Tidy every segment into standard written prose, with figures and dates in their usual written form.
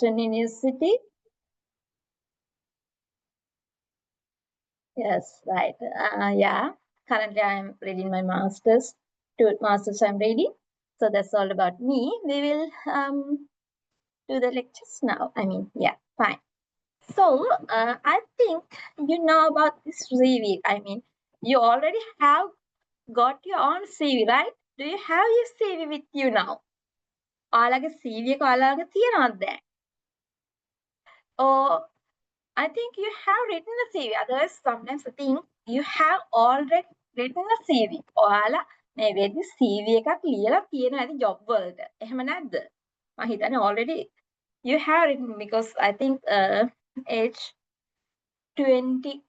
Western University. Yes, right. Yeah. Currently, I'm reading my master's. Two masters I'm reading. So that's all about me. We will do the lectures now. I mean, yeah, fine. So I think you know about this CV. I mean, you already have got your own CV, right? Do you have your CV with you now? ඔයාලගේ CV එක ඔයාලගේ තියනවද දැන්? Or I think you have written a CV. Otherwise, sometimes I think you have already written a CV. ඔයාලා මේ වෙද්දි CV එකක් ලියලා තියෙනවා ඇති job වලට. එහෙම නැද්ද? මම හිතන්නේ already you have written because I think age 20,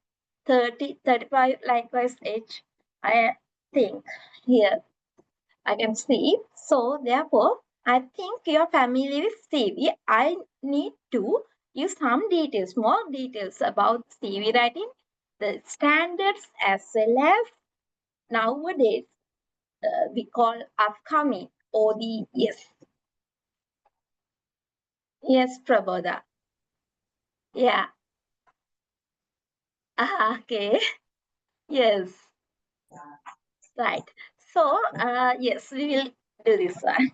30, 35, likewise age, I think here I can see. So therefore, I think you're familiar with CV. I need to use some details, more details about CV writing, the standards as well as nowadays we call upcoming ODS. Yes, Prabodha. Yeah. Okay. Yes. Right. So, yes, we will do this one.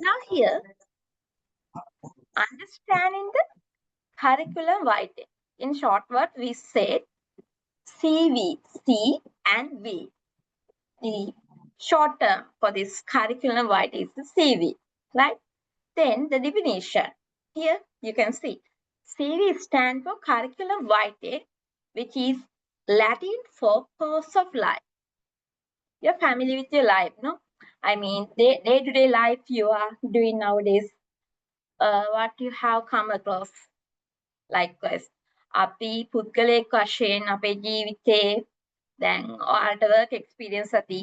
Now here, understanding the curriculum writing. In short word, we say CV, C and V. The short term for this curriculum writing is the CV, right? Then the definition. Here you can see CV stands for curriculum vitae, which is Latin for course of life. You're familiar with your life, no? I mean, day-to-day life you are doing nowadays, what you have come across. Likewise, අපි පුද්ගලයෙක් වශයෙන් අපේ ජීවිතේ දැන් ඔයාලට work experience ඇති.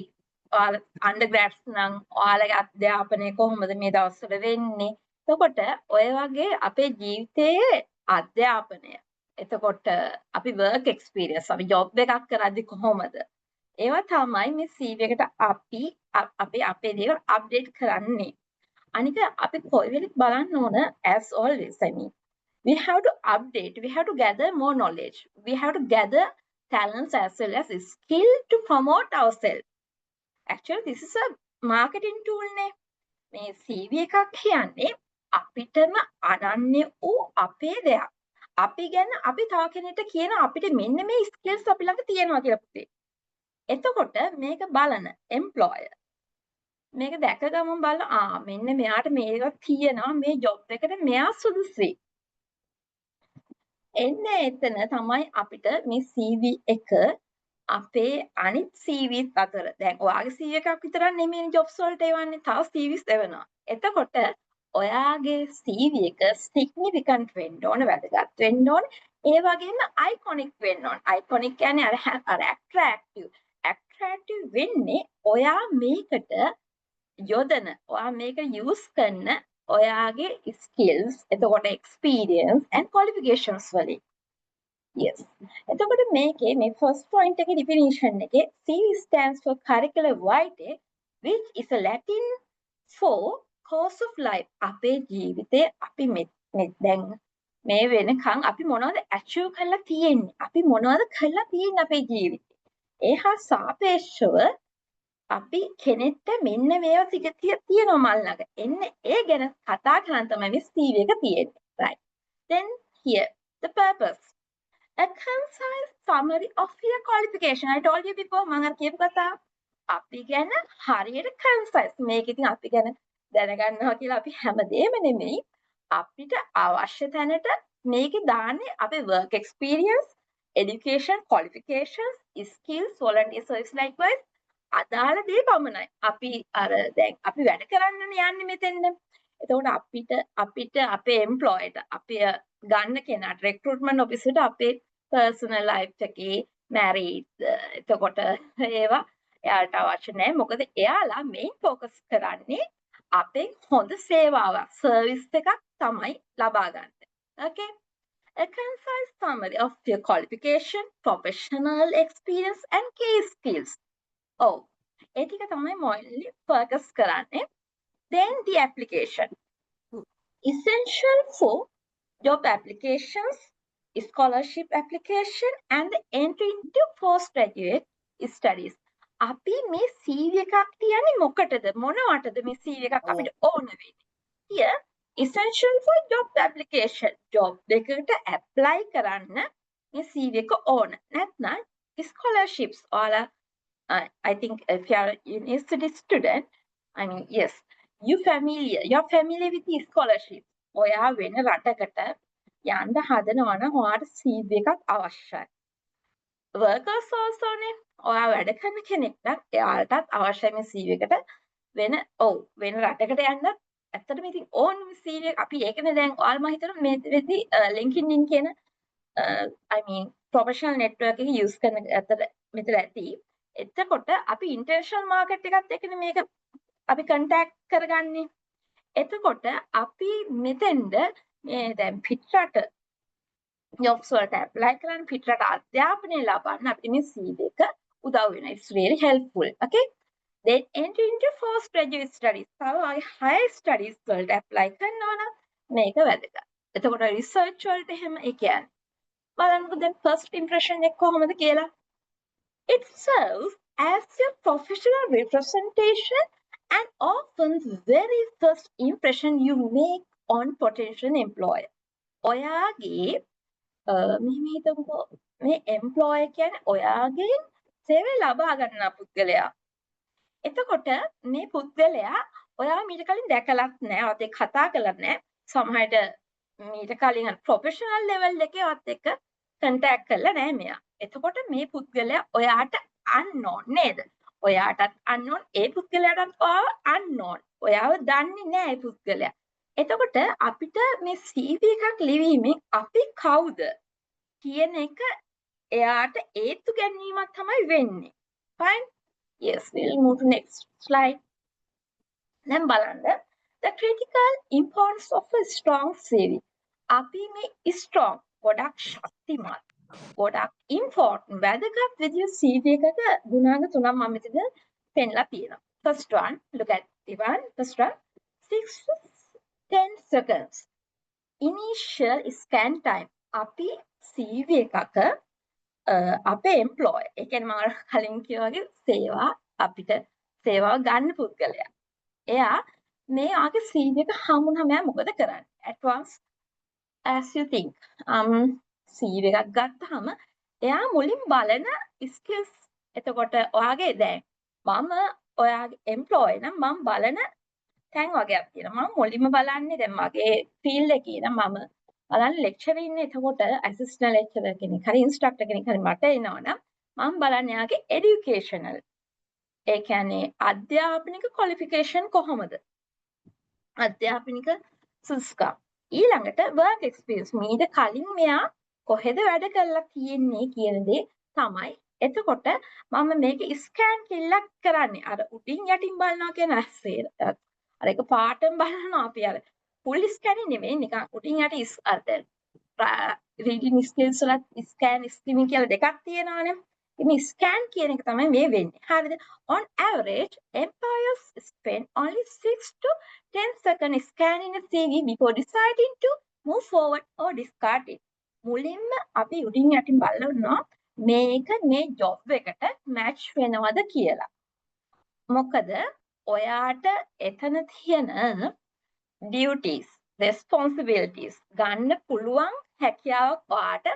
ඔයාලා undergrads නම් ඔයාලගේ අධ්‍යාපනය කොහොමද මේ දවස්වල වෙන්නේ? එතකොට ඔය වගේ අපේ ජීවිතයේ අධ්‍යාපනය. එතකොට අපි work experience අපි job එකක් කරද්දි කොහොමද? ඒවා තමයි මේ CV එකට අපි අපේ දේවල් update කරන්නේ. අනික අපි කොයි වෙලෙත් බලන්න ඕන as always I mean we have to update, we have to gather more knowledge, we have to gather talents as well as skill to promote ourselves. Actually, this is a marketing tool නේ. මේ CV එකක් කියන්නේ අපිටම අනන්‍ය වූ අපේ දෙයක්. අපි ගැන අපි තව කෙනෙක්ට කියන අපිට මෙන්න මේ skills අපි ළඟ තියෙනවා කියලා පුතේ. එතකොට මේක බලන employer මේක දැක ගමන් බලන මෙන්න මෙයාට මේක තියෙනවා මේ job එකට මෙයා සුදුසුයි. එන්න එතන තමයි අපිට මේ CV එක අපේ අනිත් CVs අතර දැන් ඔයාගේ CV එකක් විතරක් නෙමෙයි jobs වලට එවන්නේ තව CVs එවනවා. එතකොට ඔයාගේ CV එක significant වෙන්න ඕන වැදගත් වෙන්න ඕන. ඒ වගේම iconic වෙන්න ඕන. iconic කියන්නේ අර attractive වෙන්නේ ඔයා මේකට යොදන ඔයා මේක use කරන ඔයාගේ skills එතකොට experience and qualifications වලින්. Yes. එතකොට මේකේ මේ first point එකේ definition එකේ CV stands for curriculum vitae which is a Latin for course of life. අපේ ජීවිතේ අපි දැන් මේ වෙනකන් අපි මොනවද achieve කරලා තියෙන්නේ? අපි මොනවද කරලා තියෙන්නේ අපේ ජීවිතේ? ඒ හා සාපේක්ෂව අපි කෙනෙක්ට මෙන්න මේවා ටික තියෙනවා මල් ළඟ. එන්න ඒ ගැන කතා කරන් තමයි මේ CV එක තියෙන්නේ. Right. Then here the purpose. A concise summary of your qualification. I told you before මම අර කියපු කතාව. අපි ගැන හරියට concise. මේක ඉතින් අපි ගැන දැනගන්නවා කියලා අපි හැමදේම නෙමෙයි. අපිට අවශ්‍ය තැනට මේකේ දාන්නේ අපේ work experience, education, qualifications, skills, volunteer service likewise අදාළ දේ පමණයි. අපි අර දැන් අපි වැඩ කරන්නනේ යන්නේ මෙතෙන්ද. එතකොට අපිට අපේ employerට අපි ගන්න කෙනාට recruitment officerට අපේ personal life එකේ married එතකොට ඒවා එයාට අවශ්‍ය නැහැ. මොකද එයාලා main focus කරන්නේ අපේ හොඳ සේවාවක් service එකක් තමයි ලබා ගන්න. Okay? A concise summary of your qualification, professional experience and key skills. Oh, ඒ ටික තමයි mainly focus කරන්නේ. Then the application. Essential for job applications, scholarship application and the entry into postgraduate studies. අපි මේ CV එකක් තියන්නේ මොකටද? මොනවටද මේ CV එකක් අපිට ඕන වෙන්නේ? Here, essential for job application. Job එකකට apply කරන්න මේ CV එක ඕන. නැත්නම් scholarships or I think if you are a university student, I mean, yes, you're familiar with the scholarship. ඔයා වෙන රටකට යන්න හදනවා නම් ඔයාට CV එකක් අවශ්‍යයි. Workers also නේ. ඔයා වැඩ කරන කෙනෙක් නම් එයාලටත් අවශ්‍යයි මේ CV එකට වෙන රටකට යන්න ඇත්තටම ඉතින් ඕනම CV එක අපි ඒකනේ දැන් ඔයාලා මම හිතනවා මේ වෙද්දි LinkedIn කියන I mean professional network එක use කරන ඇත්තට මෙතන ඇති. එතකොට අපි international market එකත් එක්කනේ මේක අපි contact කරගන්නේ. එතකොට අපි මෙතෙන්ද මේ දැන් පිටරට jobs වලට apply කරන්න පිටරට අධ්‍යාපනය ලබන්න අපිට මේ CV එක උදව් වෙනවා. It's really helpful. Okay? Then enter into postgraduate studies. තව higher studies වලට apply කරනවා නම් මේක වැදගත්. එතකොට research වලට එහෙම ඒ කියන්නේ බලන්නකෝ දැන් first impression එක කොහොමද කියලා. It serves as your professional representation and often the very first impression you make on potential employer. ඔයාගේ මෙහෙම හිතමුකෝ මේ employer කියන්නේ ඔයාගෙන් සේවය ලබා ගන්නා පුද්ගලයා. එතකොට මේ පුද්ගලයා ඔයාව මීට කලින් දැකලත් නැහැ, ඔයත් එක්ක කතා කරලත් නැහැ. සමහරට මීට කලින් ප්‍රොෆෙෂනල් ලෙවල් එකේ ඔයත් එක්ක කන්ටැක්ට් කරලා නැහැ මෙයා. එතකොට මේ පුද්ගලයා ඔයාට unknown නේද? ඔයාටත් unknown, ඒ පුද්ගලයාටත් ඔයාව unknown. ඔයාව දන්නේ නැහැ ඒ පුද්ගලයා. එතකොට අපිට මේ CV එකක් ලිවීමෙන් අපි කවුද කියන එක එයාට ඒත්තු ගැනීමක් තමයි වෙන්නේ. Fine? Yes, we'll move to next slide. දැන් බලන්න the critical importance of a strong CV. අපි මේ strong ගොඩක් ශක්තිමත් ගොඩක් important වැදගත් විදිහට CV එකක ගුණාංග තුනක් මම මෙතන පෙන්ලා තියෙනවා. First one, look at the one. First one, 6 to 10 seconds. Initial scan time. අපි CV එකක අපේ employer, ඒ කියන්නේ මම කලින් කිව්වා වගේ අපිට සේවාව ගන්න පුද්ගලයා. එයා මේ ආගේ CV එක හමුනම එයා මොකද කරන්නේ? Advance as you think. CV එකක් ගත්තාම එයා මුලින් බලන skills. එතකොට ඔයාගේ දැන් මම ඔයාගේ employer නම් මම බලන තැන් වගේක් තියෙනවා. මම මුලින්ම බලන්නේ දැන් මගේ field එකේ නම් මම බලන්නේ lecturer ඉන්නේ. එතකොට assistant lecturer කෙනෙක් හරි instructor කෙනෙක් හරි මට එනවනම් මම බලන්නේ යාගේ educational, ඒ කියන්නේ අධ්‍යාපනික qualification කොහොමද? අධ්‍යාපනික සුසුකම්. ඊළඟට work experience. මීට කලින් මෙයා කොහෙද වැඩ කරලා තියෙන්නේ කියන දේ තමයි. එතකොට මම මේක ස්කෑන් කිල්ලක් කරන්නේ. අර උඩින් යටින් බලනවා කියන ඇස්සේ. අර එක පාටම බලනවා අපි අර full scanning නෙමෙයි නිකන් උඩින් යටින් අර reading skills වල scan skimming කියලා දෙකක් තියෙනවානේ. මේ scan කියන එක තමයි මේ වෙන්නේ. හරිද? On average, employers spend only 6 to 10 seconds scanning a CV before deciding to move forward or discard it. මුලින්ම අපි උඩින් යටින් බලනවා මේක මේ job එකට match වෙනවද කියලා. මොකද ඔයාට එතන තියෙන duties, responsibilities ගන්න පුළුවන් හැකියාවක් ඔයාට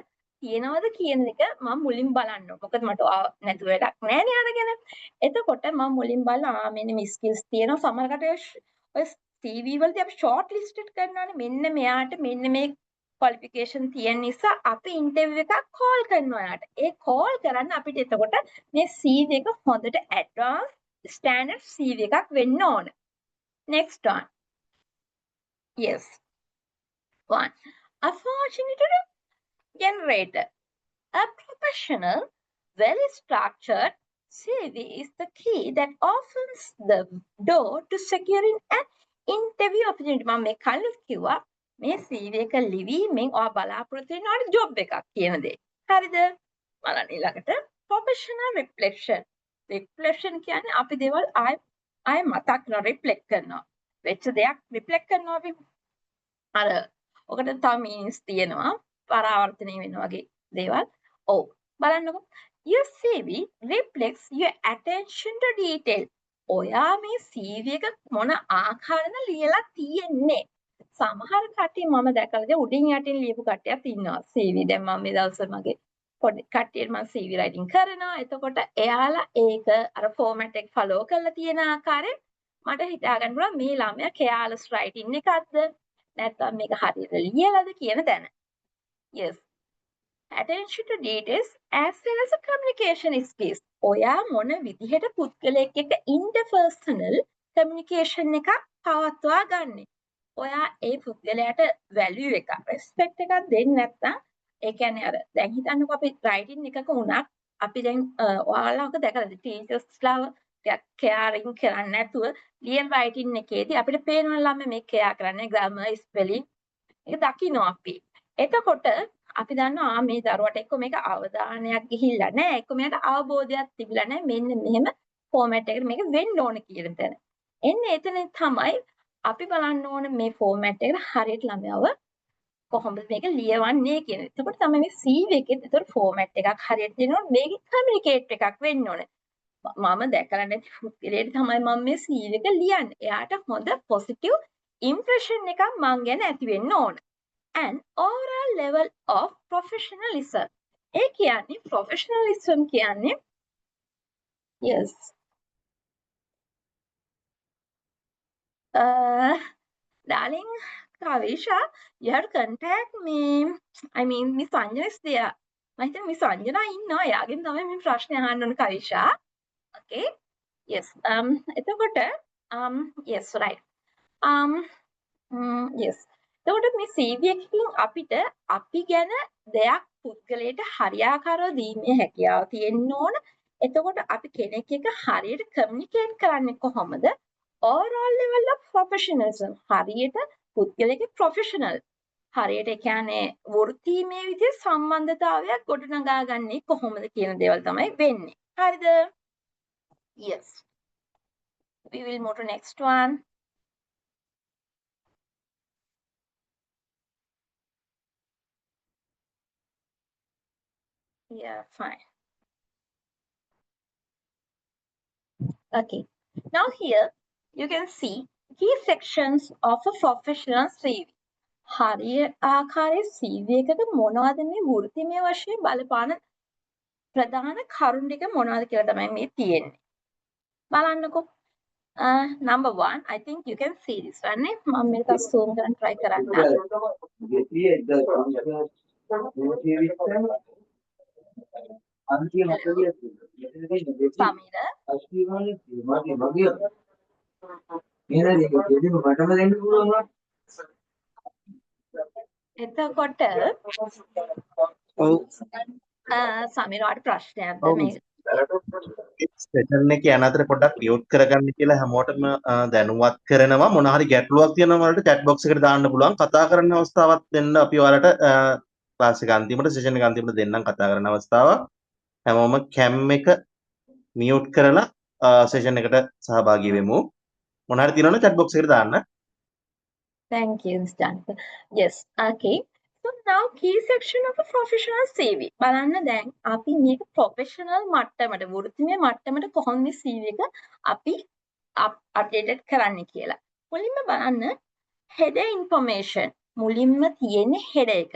තියෙනවද කියන එක මම මුලින් බලන්න ඕන. මොකද මට නැතුව වැඩක් නැහැ නේ අරගෙන. එතකොට මම මුලින් බලලා මෙන්න මේ skills තියෙනවා. සමහරකට ඔය CV වලදී අපි short listed කරනවානේ. මෙන්න මෙයාට මෙන්න මේ qualification තියෙන නිසා අපි interview එකක් call කරනවා යාට. ඒ call කරන්න අපිට එතකොට මේ CV එක හොඳට advanced standard CV එකක් වෙන්න ඕන. Next one. Yes. One. Unfortunately, generator. A professional, very structured CV is the key that opens the door to securing an interview opportunity. මම මේ කලින් කිව්වා මේ CV එක ලිවීමෙන් ඔයා බලාපොරොත්තු වෙන ජොබ් එකක් කියන දේ. හරිද? බලන්න ඊළඟට professional reflection. reflection කියන්නේ අපි දේවල් ආය මතක් කරනවා රිෆ්ලෙක්ට් කරනවා. වෙච්ච දෙයක් රිෆ්ලෙක්ට් කරනවා අපි. අර ඔකට තව මීනින්ග්ස් තියෙනවා. පරාවර්තනය වෙනවා වගේ දේවල්. ඔව්. බලන්නකෝ. Your CV reflects your attention to detail. ඔයා මේ CV එක මොන ආකාරයෙන්ද ලියලා තියෙන්නේ? සමහර කට්ටිය මම දැකලා උඩින් යටින් ලියපු කට්ටියක් ඉන්නවා. CV දැන් මම මේ දවස්වල මගේ පොඩි කට්ටියට මම CV රයිටින් කරනවා. එතකොට එයාලා ඒක අර ෆෝමැට් එක ෆලෝ කරලා තියෙන ආකාරයෙන් මට හිතා ගන්න පුළුවන් මේ ළමයා කෙයාලස් රයිටින් එකක්ද නැත්නම් මේක හරියට ලියලාද කියන තැන. Yes. Attention to details as well as a communication skills. ඔයා මොන විදිහට පුද්ගලයෙක් එක්ක interpersonal communication එකක් පවත්වා ගන්නෙ. ඔයා ඒ පුද්ගලයාට value එකක් respect එකක් දෙන්නේ නැත්නම් ඒ කියන්නේ අර දැන් හිතන්නකෝ අපි writing එකක වුණත් අපි දැන් ඔයාලක දැකලාද ටීචර්ස්ලාව කෙයාරින් කරන්නේ නැතුව ලියන writing එකේදී අපිට පේනවා ළමයි මේ කෙයා කරන්නේ grammar spelling ඒක දකින්න අපි. එතකොට අපි දන්නවා මේ දරුවට එක්ක මේක අවධානයක් ගිහිල්ලා නැහැ. එක්ක මෙයාට අවබෝධයක් තිබිලා නැහැ. මෙන්න මෙහෙම ෆෝමැට් එකකට මේක වෙන්න ඕන කියන තැන. එන්නේ එතන තමයි අපි බලන්න ඕන මේ ෆෝමැට් එකට හරියට ළමයව කොහොමද මේක ලියවන්නේ කියන. එතකොට තමයි මේ CV එකේ ඒතර ෆෝමැට් එකක් හරියට දෙනවා. මේකේ කමියුනිකේට් එකක් වෙන්න ඕනේ. මම දැකලා නැති පුද්ගලයෙක් තමයි මම මේ CV එක ලියන්නේ. එයාට හොඳ පොසිටිව් ඉම්ප්‍රෙෂන් එකක් මං ගැන ඇති වෙන්න ඕන. An overall level of professionalism. ඒ කියන්නේ professionalism කියන්නේ yes. Darling Kavisha, you have to contact me. I mean, Miss Anjana is there. මම හිතන්නේ Miss Anjana ඉන්නවා. එයාගෙන් තමයි මේ ප්‍රශ්නේ අහන්න ඕන Kavisha. Okay. Yes. එතකොට yes right. yes. එතකොට මේ CV එකකින් අපිට අපි ගැන දෙයක් පුද්ගලයාට හරියාකාරව දීමේ හැකියාව තියෙන්න ඕන. එතකොට අපි කෙනෙක් එක්ක හරියට කමියුනිකේට් කරන්නේ කොහොමද? overall level of professionalism. හරියට පුද්ගලයාගේ professional. හරියට ඒ කියන්නේ වෘත්තීමය විදිහේ සම්බන්ධතාවයක් ගොඩනගා ගන්නේ කොහොමද කියන දේවල් තමයි වෙන්නේ. හරිද? Yes. We will move to next one. Yeah, fine. Okay. Now here you can see key sections of a professional CV. හරිය ආකාරයේ CV එකක මොනවද මේ වෘත්තිමය වශයෙන් බලපාන ප්‍රධාන කරුණු ටික මොනවද කියලා තමයි මේ තියෙන්නේ. බලන්නකෝ. Number 1, I think you can see this one. මම මේක zoom කරන්න try කරන්න. එතකොට සමීරාට ප්‍රශ්නයක්ද මේ සෙෂන් එකේ යන අතර පොඩ්ඩක් මියුට් කරගන්න කියලා හැමෝටම දැනුවත් කරනවා. මොන හරි ගැටලුවක් තියෙනවා වලට chat box එකට දාන්න පුළුවන්. කතා කරන්න අවස්ථාවක් දෙන්න අපි ඔයාලට ක්ලාස් එක අන්තිමට සෙෂන් එක අන්තිමට දෙන්නම් කතා කරන්න අවස්ථාවක්. හැමෝම cam එක මියුට් කරලා සෙෂන් එකට සහභාගී වෙමු. මොන හරි තියෙනවනම් chat box එකට දාන්න. Thank you, Mr. Yes, okay. So now key section of a professional CV. බලන්න දැන් අපි මේක professional මට්ටමට වෘත්තිමය මට්ටමට කොහොමද මේ CV එක අපි updated කරන්නේ කියලා. මුලින්ම බලන්න header information. මුලින්ම තියෙන header එක.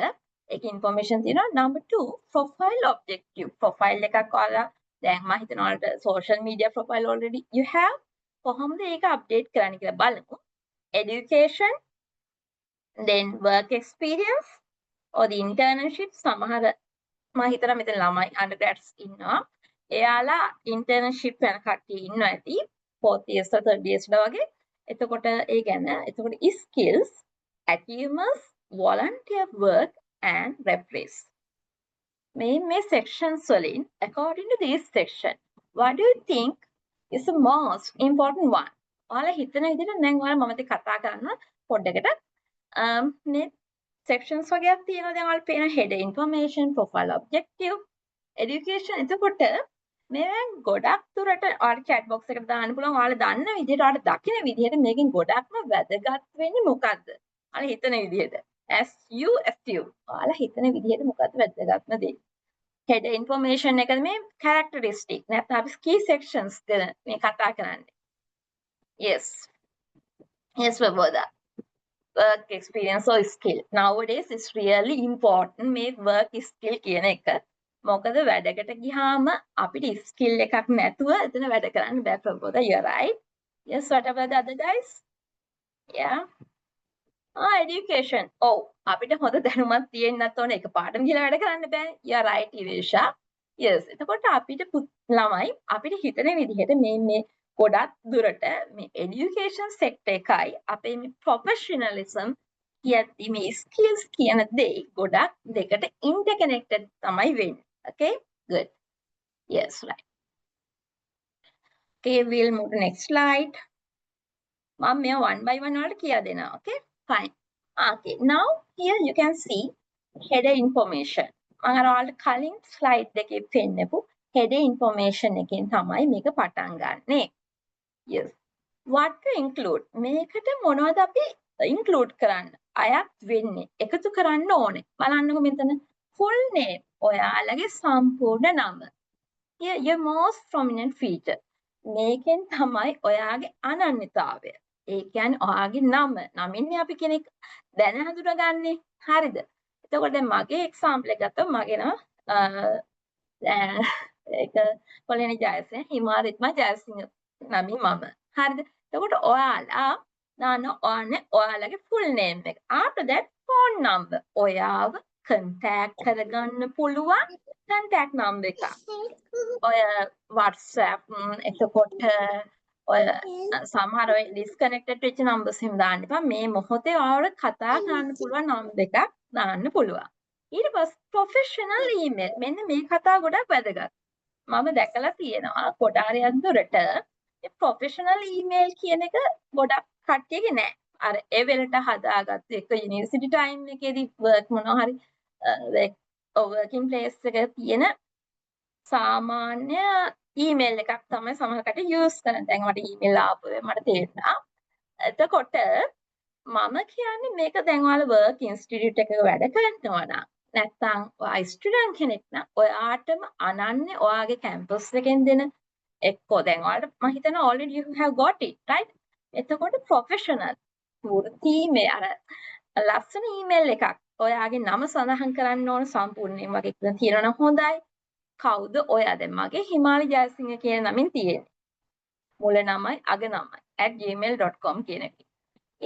ඒක information තියෙනවා. Number 2, profile objective. Profile එකක් ඔයාලා දැන් මම හිතනවා ඔයාලට social media profile already you have. කොහොමද ඒක update කරන්නේ කියලා බලමු. Education, then work experience or the internship. සමහර මම හිතනවා මෙතන ළමයි undergrads ඉන්නවා. එයාලා internship යන කට්ටිය ඉන්නවා ඇති. 4th years or 3rd years වගේ. එතකොට ඒ ගැන එතකොට skills, achievements, volunteer work and reference. මේ sections වලින් according to this section, what do you think is the most important one? ඔයාලා හිතන විදිහට දැන් ඔයාලා මම මේ කතා කරන පොඩ්ඩකට මේ sections වගේක් තියෙනවා. දැන් ඔයාලා පේන header information, profile objective, education. එතකොට මේ ගොඩක් දුරට ඔයාලා chat box එකට දාන්න පුළුවන්. ඔයාලා දන්න විදිහට ඔයාලා දකින විදිහට මේකෙන් ගොඩක්ම වැදගත් වෙන්නේ මොකද්ද? ඔයාලා හිතන විදිහට. SU. ඔයාලා හිතන විදිහට මොකද්ද වැදගත්ම දේ? header information එකද මේ characteristic නැත්නම් අපි key sections ගැන මේ කතා කරන්නේ. Yes. Yes, Vaboda. Work experience or skill. Nowadays it's really important මේ work skill කියන එක. මොකද වැඩකට ගියාම අපිට skill එකක් නැතුව එතන වැඩ කරන්න බෑ ප්‍රබෝධ. You're right. Yes, what about the other guys? Yeah. Education. Oh, අපිට හොඳ දැනුමක් තියෙන්නත් ඕනේ. එක පාඩම් කියලා වැඩ කරන්න බෑ. You're right, Ivesha. Yes. එතකොට අපිට ළමයි අපිට හිතන විදිහට මේ ගොඩක් දුරට මේ education sector එකයි අපේ මේ professionalism කියද්දි මේ skills කියන දේ ගොඩක් දෙකට interconnected තමයි වෙන්නේ. Okay? Good. Yes, right. Okay, we'll move to next slide. මම මේ one by one වලට කියලා දෙනවා. Okay? Fine. Okay, now here you can see header information. මම අර ඔයාලට කලින් slide එකේ පෙන්නපු header information එකෙන් තමයි මේක පටන් ගන්නෙ. Yes. What to include? මේකට මොනවද අපි include කරන්න? අයත් වෙන්නේ. එකතු කරන්න ඕනේ. බලන්නකො මෙතන full name. ඔයාලගේ සම්පූර්ණ නම. Here your most prominent feature. මේකෙන් තමයි ඔයාගේ අනන්‍යතාවය. ඒ කියන්නේ ඔයාගේ නම. නමින්නේ අපි කෙනෙක් දැන හඳුනගන්නේ. හරිද? එතකොට දැන් මගේ example එක ගත්තොත් මගේ නම ඒක පොළේනි ජයසිංහ හිමාරිත්මා ජයසිංහ නමින් මම. හරිද? එතකොට ඔයාලා දාන්න ඕනේ ඔයාලගේ full name එක. After that phone number. ඔයාව contact කරගන්න පුළුවන් contact number එක. ඔය WhatsApp එතකොට ඔය සමහර ඔය disconnected වෙච්ච numbers හිම දාන්න එපා. මේ මොහොතේ ඔයාලට කතා කරන්න පුළුවන් number එකක් දාන්න පුළුවන්. ඊට පස්සේ professional email. මෙන්න මේ කතාව ගොඩක් වැදගත්. මම දැකලා තියෙනවා කොටාරියක් දුරට professional email කියන එක ගොඩක් කට්ටියගේ නෑ. අර ඒ වෙලට හදාගත්ත එක යුනිවර්සිටි ටයිම් එකේදී work මොනවා හරි working place එක තියෙන සාමාන්‍ය ඊමේල් එකක් තමයි සමහර කට්ටිය යූස් කරන්නේ. දැන් මට ඊමේල් ආපු මට තේරුණා. එතකොට මම කියන්නේ මේක දැන් ඔයාලා work institute එකක වැඩ කරනවා නම් නැත්නම් ඔයා ස්ටුඩන්ට් කෙනෙක් නම් ඔයාටම අනන්‍ය ඔයාගේ කැම්පස් එකෙන් දෙන එක්කෝ දැන් ඔයාලට මම හිතනවා already you have got it right. එතකොට professional වෘත්ති මේ අර ලස්සන ඊමේල් එකක් ඔයාගේ නම සඳහන් කරන්න ඕන සම්පූර්ණයෙන් වගේ කියලා තියෙනවා නම් හොඳයි. කවුද ඔයා? දැන් මගේ හිමාලි ජයසිංහ කියන නමින් තියෙන්නේ. මුල නමයි අග නමයි @gmail.com කියන එක.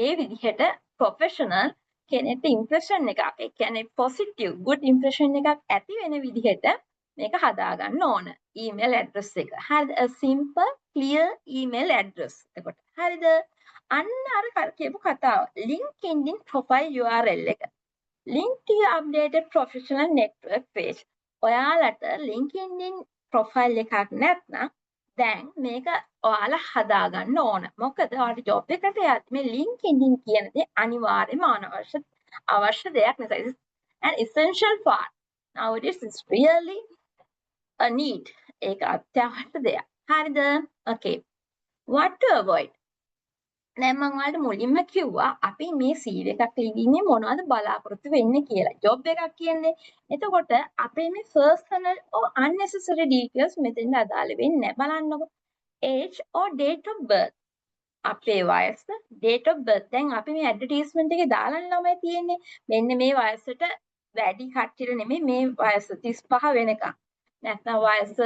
ඒ විදිහට professional කෙනෙක්ට impression එකක් ඒ කියන්නේ positive good impression එකක් ඇති වෙන විදිහට මේක හදාගන්න ඕන. email address එක. හරිද? a simple clear email address. එතකොට හරිද? අන්න අර කියපු කතාව. LinkedIn profile URL එක. link to your updated professional network page. ඔයාලට LinkedIn profile එකක් නැත්නම් දැන් මේක ඔයාලා හදාගන්න ඕන. මොකද ඔයාලට job එකට යද්දි මේ LinkedIn කියන දේ අනිවාර්යයෙන්ම අවශ්‍ය දෙයක් නිසා. It's an essential part. Nowadays it's really a need. ඒක අත්‍යවශ්‍ය දෙයක්. හරිද? Okay. What to avoid? දැන් මම ඔයාලට මුලින්ම කිව්වා අපි මේ CV එකක් ලියන්නේ මොනවද බලාපොරොත්තු වෙන්නේ කියලා. job එකක් කියන්නේ. එතකොට අපේ මේ personal or unnecessary details මෙතෙන් අදාළ වෙන්නේ නැහැ. බලන්නකො. age or date of birth. අපේ වයස date of birth. දැන් අපි මේ advertisement එකේ දාලා ළමයි තියෙන්නේ. මෙන්න මේ වයසට වැඩි කට්ටියට නෙමෙයි මේ වයස 35 වෙනකම්. නැත්නම් වයස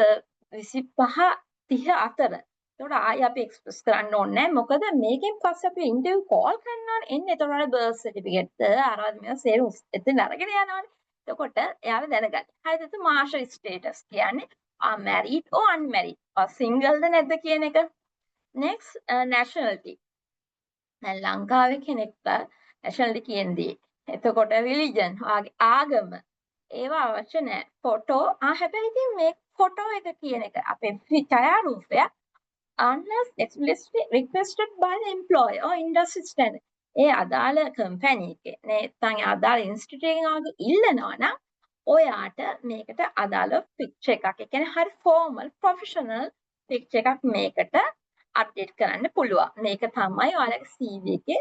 25 30 අතර. ඒකට ආයෙ අපි එක්ස්ප්‍රස් කරන්න ඕනේ නැහැ. මොකද මේකෙන් පස්සේ අපි ඉන්ටර්විව් කෝල් කරනවා එන්නේ. ඒතකොට බර්ත් සර්ටිෆිකේට් අරවත් මේවා සේරු එතන අරගෙන යනවානේ. එතකොට එයාලා දැනගන්න. හරිද? ඒක මාර්ෂල් ස්ටේටස් කියන්නේ are married or unmarried. සිංගල්ද නැද්ද කියන එක. next nationality. දැන් ලංකාවේ කෙනෙක්ට nationality කියන්නේ. එතකොට religion වාගේ ආගම ඒවා අවශ්‍ය නැහැ. ෆොටෝ හැබැයි ඉතින් මේ ෆොටෝ එක කියන එක අපේ ඡායාරූපය unless explicitly requested by the employer or industry standard. ඒ අදාළ කම්පැනි එකේ නැත්නම් අදාළ ඉන්ස්ටිටියුට් එකේ ඉල්ලනවා නම් ඔයාට මේකට අදාළ picture එකක්. ඒ කියන්නේ හරි formal professional picture එකක් මේකට update කරන්න පුළුවන්. මේක තමයි ඔයාලගේ CV එකේ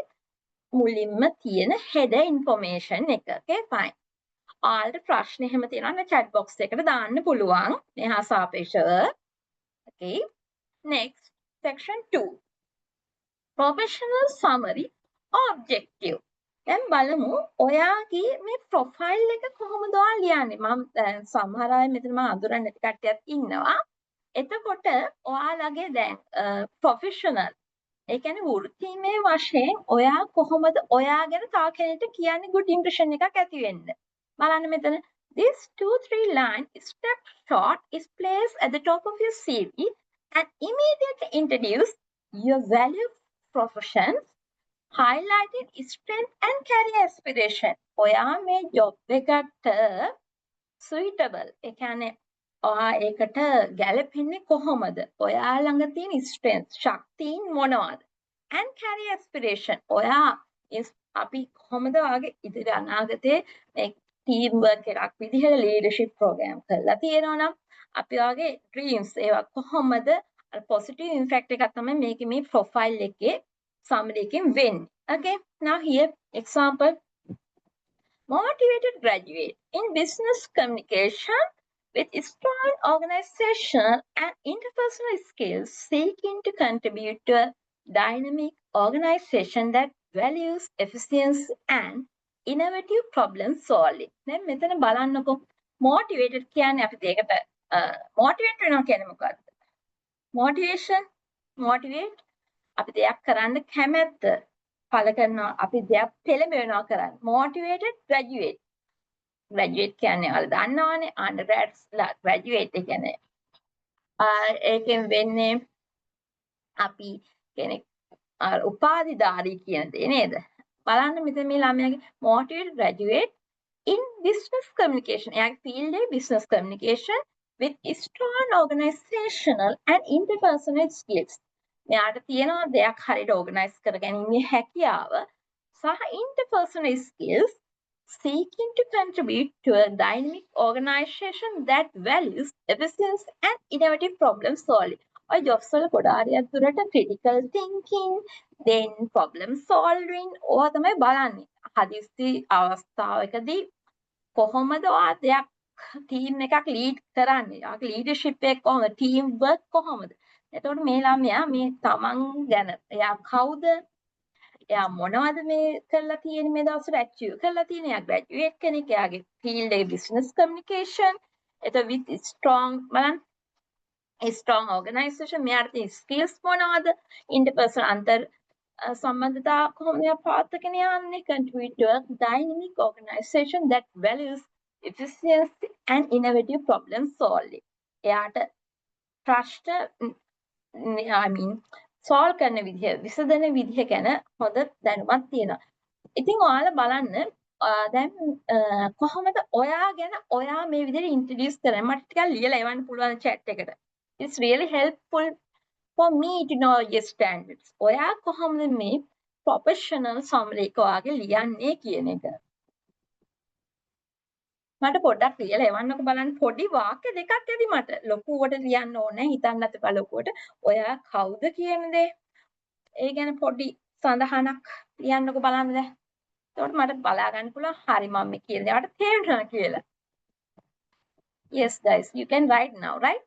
මුලින්ම තියෙන header information එක. Okay fine. ඔයාලට ප්‍රශ්න එහෙම තියෙනවා නම් chat box එකට දාන්න පුළුවන්. මෙහා සාපේක්ෂව. Okay. Next, section 2. Professional summary objective. දැන් බලමු ඔයාගේ මේ ප්‍රොෆයිල් එක කොහොමද ඔයා ලියන්නේ. මම සමහර අය මෙතන මම අඳුරන්නේ නැති කට්ටියක් ඉන්නවා. එතකොට ඔයාලගේ දැන් ප්‍රොෆෙෂනල් ඒ කියන්නේ වෘත්තීමය වශයෙන් ඔයා කොහොමද ඔයා ගැන තව කෙනෙක්ට කියන්නේ good impression එකක් ඇති වෙන්න. බලන්න මෙතන this 2-3 line snapshot is placed at the top of your CV and immediately introduce your value professions highlighted strength and career aspiration. ඔයා මේ job එකට suitable ඒ කියන්නේ ඔයා ඒකට ගැලපෙන්නේ කොහොමද? ඔයා ළඟ තියෙන strength ශක්තියින් මොනවද? and career aspiration ඔයා අපි කොහොමද ඔයාගේ ඉදිරි අනාගතයේ මේ team work එකක් විදිහට leadership program කරලා තියෙනවා නම් අපි ඔයාගේ dreams ඒවා කොහොමද positive impact එකක් තමයි මේකේ මේ profile එකේ summary එකෙන් වෙන්නේ. Okay, now here example. Motivated graduate in business communication with strong organizational and interpersonal skills seeking to contribute to a dynamic organization that values efficiency and innovative problem solving. දැන් මෙතන බලන්නකො motivated කියන්නේ අපි දෙයකට motivate වෙනවා කියන්නේ මොකක්ද? Motivation, motivate අපි දෙයක් කරන්න කැමැත්ත පළ කරනවා අපි දෙයක් පෙළඹෙනවා කරන්න. Motivated graduate. Graduate කියන්නේ ඔයාලා දන්නවනේ undergrads ලා graduate ඒ කියන්නේ ඒකෙන් වෙන්නේ අපි කෙනෙක් උපාධිධාරී කියන දේ නේද? බලන්න මෙතන මේ ළමයාගේ motivated graduate in business communication. එයාගේ field එක business communication with strong organizational and interpersonal skills. මෙයාට තියෙනවා දෙයක් හරියට organize කරගැනීමේ හැකියාව සහ interpersonal skills seeking to contribute to a dynamic organization that values efficiency and innovative problem solving. ඔය jobs වල ගොඩාරියක් දුරට critical thinking, then problem solving ඕවා තමයි බලන්නේ. හදිස්සි අවස්ථාවකදී කොහොමද ඔයා දෙයක් team එකක් lead කරන්නේ? ඔයාගේ leadership එක කොහොමද? team work කොහොමද? එතකොට මේ ළමයා මේ තමන් ගැන එයා කවුද? එයා මොනවද මේ කරලා තියෙන්නේ මේ දවස්වල achieve කරලා තියෙන්නේ? එයා graduate කෙනෙක්. එයාගේ field එක business communication. එතකොට with strong බලන්න strong organization මෙයාට තියෙන skills මොනවද? interpersonal අන්තර් සම්බන්ධතා කොහොමද එයා පාත්තගෙන යන්නේ? contribute to a dynamic organization that values efficiency and innovative problem solving. එයාට ප්‍රශ්න I mean solve කරන විදිහ විසඳන විදිහ ගැන හොඳ දැනුමක් තියෙනවා. ඉතින් ඔයාලා බලන්න දැන් කොහොමද ඔයා ගැන ඔයා මේ විදිහට ඉන්ට්‍රොඩියුස් කරන්නේ? මට ටිකක් ලියලා එවන්න පුළුවන් chat එකට. It's really helpful for me to know your standards. ඔයා කොහොමද මේ professional summary එක ඔයාගේ ලියන්නේ කියන එක. මට පොඩ්ඩක් ලියලා එවන්නකෝ බලන්න. පොඩි වාක්‍ය දෙකක් ඇති මට. ලොකුවට ලියන්න ඕනේ හිතන්නත් එපා ලොකුවට. ඔයා කවුද කියන දේ ඒ ගැන පොඩි සඳහනක් ලියන්නකෝ බලන්න දැන්. එතකොට මට බලා ගන්න පුළුවන් හරි මම මේ කියන දේ ඔයාලට තේරුණා කියලා. Yes guys, you can write now, right?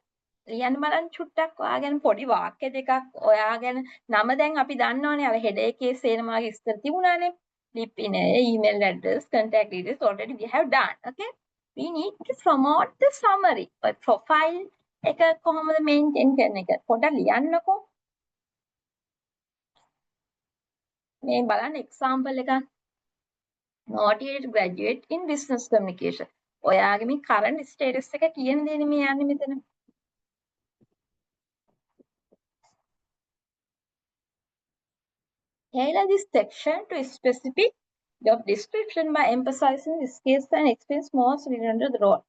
ලියන්න බලන්න චුට්ටක් ඔයා ගැන පොඩි වාක්‍ය දෙකක් ඔයා ගැන නම දැන් අපි දන්නවනේ අර හෙඩර් එකේ සේනමාගේ ඉස්තර තිබුණානේ. LinkedIn, email address, contact details already we have done. Okay? We need to promote the summary. Profile එක කොහොමද maintain කරන එක පොඩ්ඩක් ලියන්නකෝ. මේ බලන්න example එකක්. Motivated graduate in business communication. ඔයාගේ මේ current status එක කියන දේනේ මේ යන්නේ මෙතන. Tailor this section to specific job description by emphasizing the skills and experience most relevant to the role.